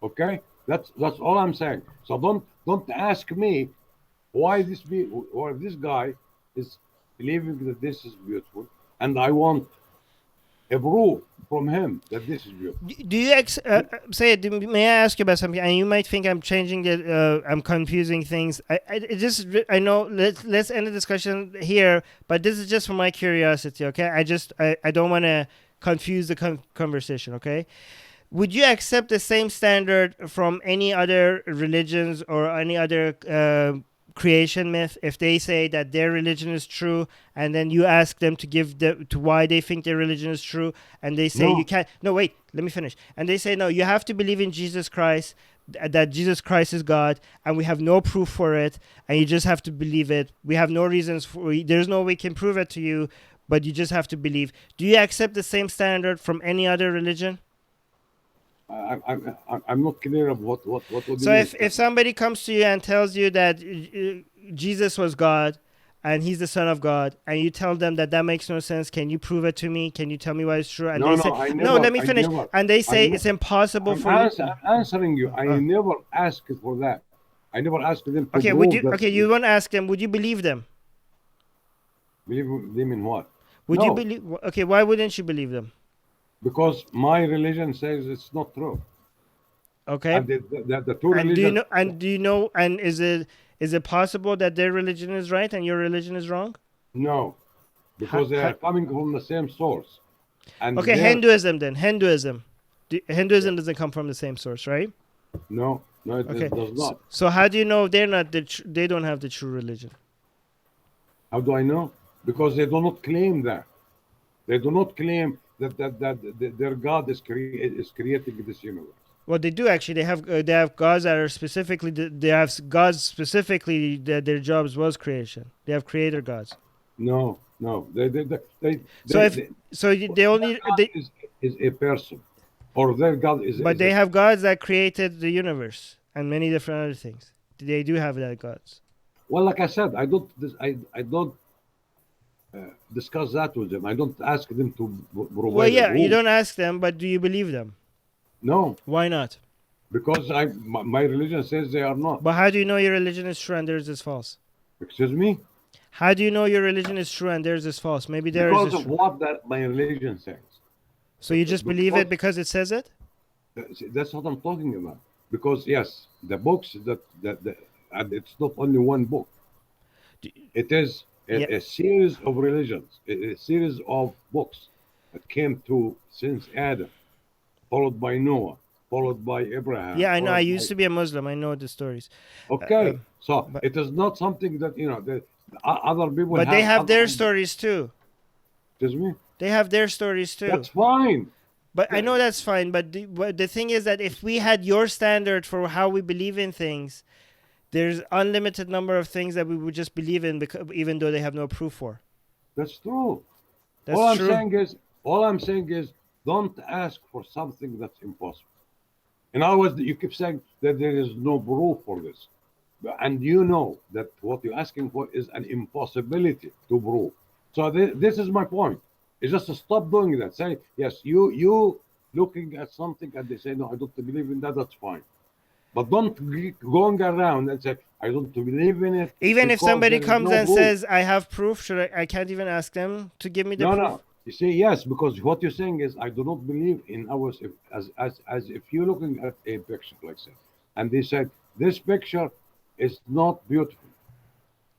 Okay, that's all I'm saying. So don't ask me why this guy is believing that this is beautiful, and I want a proof from him that this is beautiful. Do you say it? May I ask you about something? And you might think I'm changing it. I'm confusing things. I know. Let's end the discussion here. But this is just for my curiosity. Okay. I don't want to confuse the conversation. Okay. Would you accept the same standard from any other religions or any other creation myth if they say that their religion is true, and then you ask them to give to why they think their religion is true, and they say you No, can't? No, wait, let me finish. And they say no, you have to believe in Jesus Christ, that Jesus Christ is God, and we have no proof for it, and you just have to believe it. We have no reasons for. There's no way we can prove it to you, but you just have to believe. Do you accept the same standard from any other religion? I'm not clear of what do you So mean. if somebody comes to you and tells you that Jesus was God and he's the son of God, and you tell them that that makes no sense, can you prove it to me? Can you tell me why it's true? And No, they no, say I no, never, let me I finish. never, And they I say ne- it's impossible for you. I'm answering you. I never asked for that. I never asked them to Okay, would prove you? that. Okay, you won't ask them. Would you believe them? Believe them in what? Would you No, believe? Okay, why wouldn't you believe them? because my religion says it's not true. Okay, And the two and do you religions, know? And do you know? And is it possible that their religion is right and your religion is wrong? no, Ha, because they ha, are coming from the same source. And okay, their, Hinduism then. Hinduism. Hinduism doesn't come from the same source, right? no, no, Okay. it does not. So how do you know they're not they don't have the true religion? How do I know? Because they do not claim that. They do not claim that their God is creating this universe. Well, they do actually. They have gods that are specifically they have gods specifically that their jobs was creation. They have creator gods. No, no, So if they so, they their only God is a person, or their God but is they a. have gods that created the universe and many different other things. They do have that gods. Well, like I said, I don't discuss that with them. I don't ask them to Well, provide a yeah, you proof. don't ask them, but do you believe them? No, Why not? because my religion says they are not. But how do you know your religion is true and theirs is false? Excuse me? How do you know your religion is true and theirs is false? Maybe theirs Because is of true. what that my religion says. So you just believe it Because because it says it? that's what I'm talking about. Because yes, the books that and it's not only one book. It is Yeah. a series of religions, a series of books that came to since Adam, followed by Noah, followed by Abraham, Yeah, I know. I followed by. used to be a Muslim. I know the stories. Okay, so But it is not something that other people but they have have other their ideas. stories too. Excuse me. They have their stories too. That's fine. But I The- know that's fine. But the thing is that if we had your standard for how we believe in things, there's unlimited number of things that we would just believe in, because, even though they have no proof for. That's true. All That's I'm true. saying is, all I'm saying is, don't ask for something that's impossible. In other words, you keep saying that there is no proof for this, and you know that what you're asking for is an impossibility to prove. So this is my point. It's just to stop doing that. Say yes, you looking at something and they say no, I don't believe in that. That's fine, but don't going around and say I don't believe in it Even if because somebody there is comes no and proof. says I have proof, should I can't even ask them to give me the No, proof? no. You see, yes, because what you're saying is I do not believe in ours as if you're looking at a picture like that, and they said this picture is not beautiful,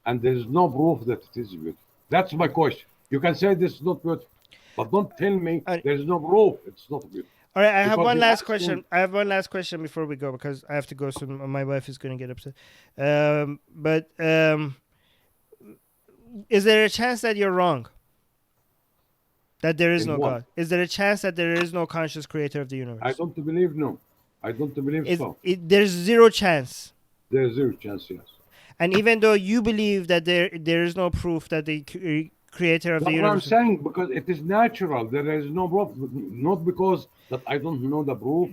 and there is no proof that it is beautiful. That's my question. You can say this is not beautiful, but don't tell me Uh, there is no proof it's not beautiful. All right, I have Because one he last asked question. him, I have one last question before we go because I have to go soon. My wife is going to get upset. But is there a chance that you're wrong? That there is in no what? God? Is there a chance that there is no conscious creator of the I universe? don't believe, no. I don't believe so. There's zero chance. There's zero chance, yes. And even though you believe that there is no proof that the creator of the That's what I'm universe. saying, because it is natural. There is no proof. Not because that I don't know the proof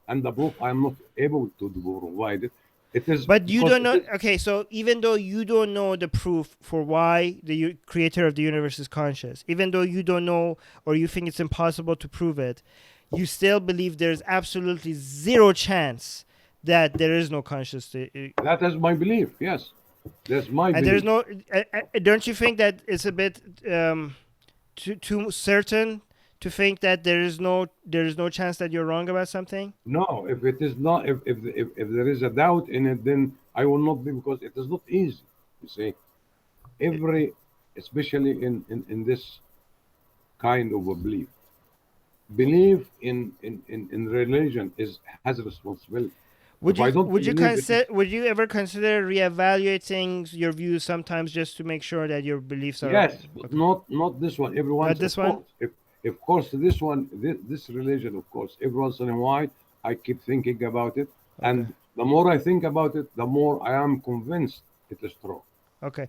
and the proof I'm not able to provide it. It is But you because don't it know. is Okay, so even though you don't know the proof for why the creator of the universe is conscious, even though you don't know or you think it's impossible to prove it, you still believe there's absolutely zero chance that there is no conscious. that is my belief. Yes, that's my And there's belief. no. Don't you think that it's a bit too certain to think that there is no chance that you're wrong about something? No, if it is not, if there is a doubt in it, then I will not be, because it is not easy. You see, every, especially in this kind of a belief in religion has a responsibility. If I don't believe it is, Would you ever consider reevaluating your views sometimes just to make sure that your beliefs are yes, but okay? not this one. Every Not once, this of one. course. If of course this one, this religion, of course, every once in a while, I keep thinking about it, Okay. and the more I think about it, the more I am convinced it is true. Okay.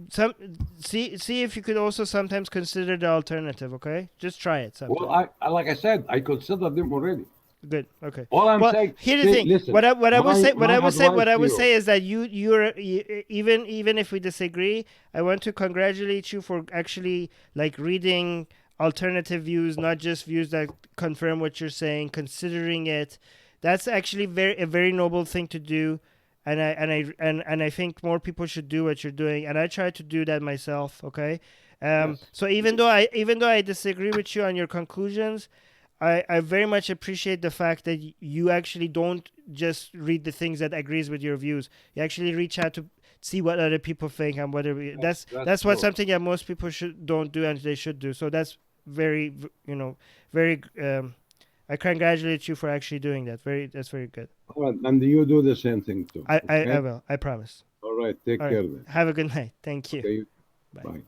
Some see if you could also sometimes consider the alternative. Okay, just try it Well, sometime. like I said, I consider them already. Good. Okay. All I'm Well, saying, here's the see, thing. listen, What my I would say, advice to you. is that even if we disagree, I want to congratulate you for actually like reading alternative views, not just views that confirm what you're saying, considering it. That's actually a very noble thing to do. And I think more people should do what you're doing, and I try to do that myself. Okay, Yes. so even though I disagree with you on your conclusions, I very much appreciate the fact that you actually don't just read the things that agrees with your views. You actually reach out to see what other people think and That's that's what true. something that most people should don't do and they should do. So that's very very. I congratulate you for actually doing that. That's very good. All right, and you do the same thing too. I Okay. will. I promise. All right. Take All right. care then. Have a good night. Thank you. Okay. Bye. Bye.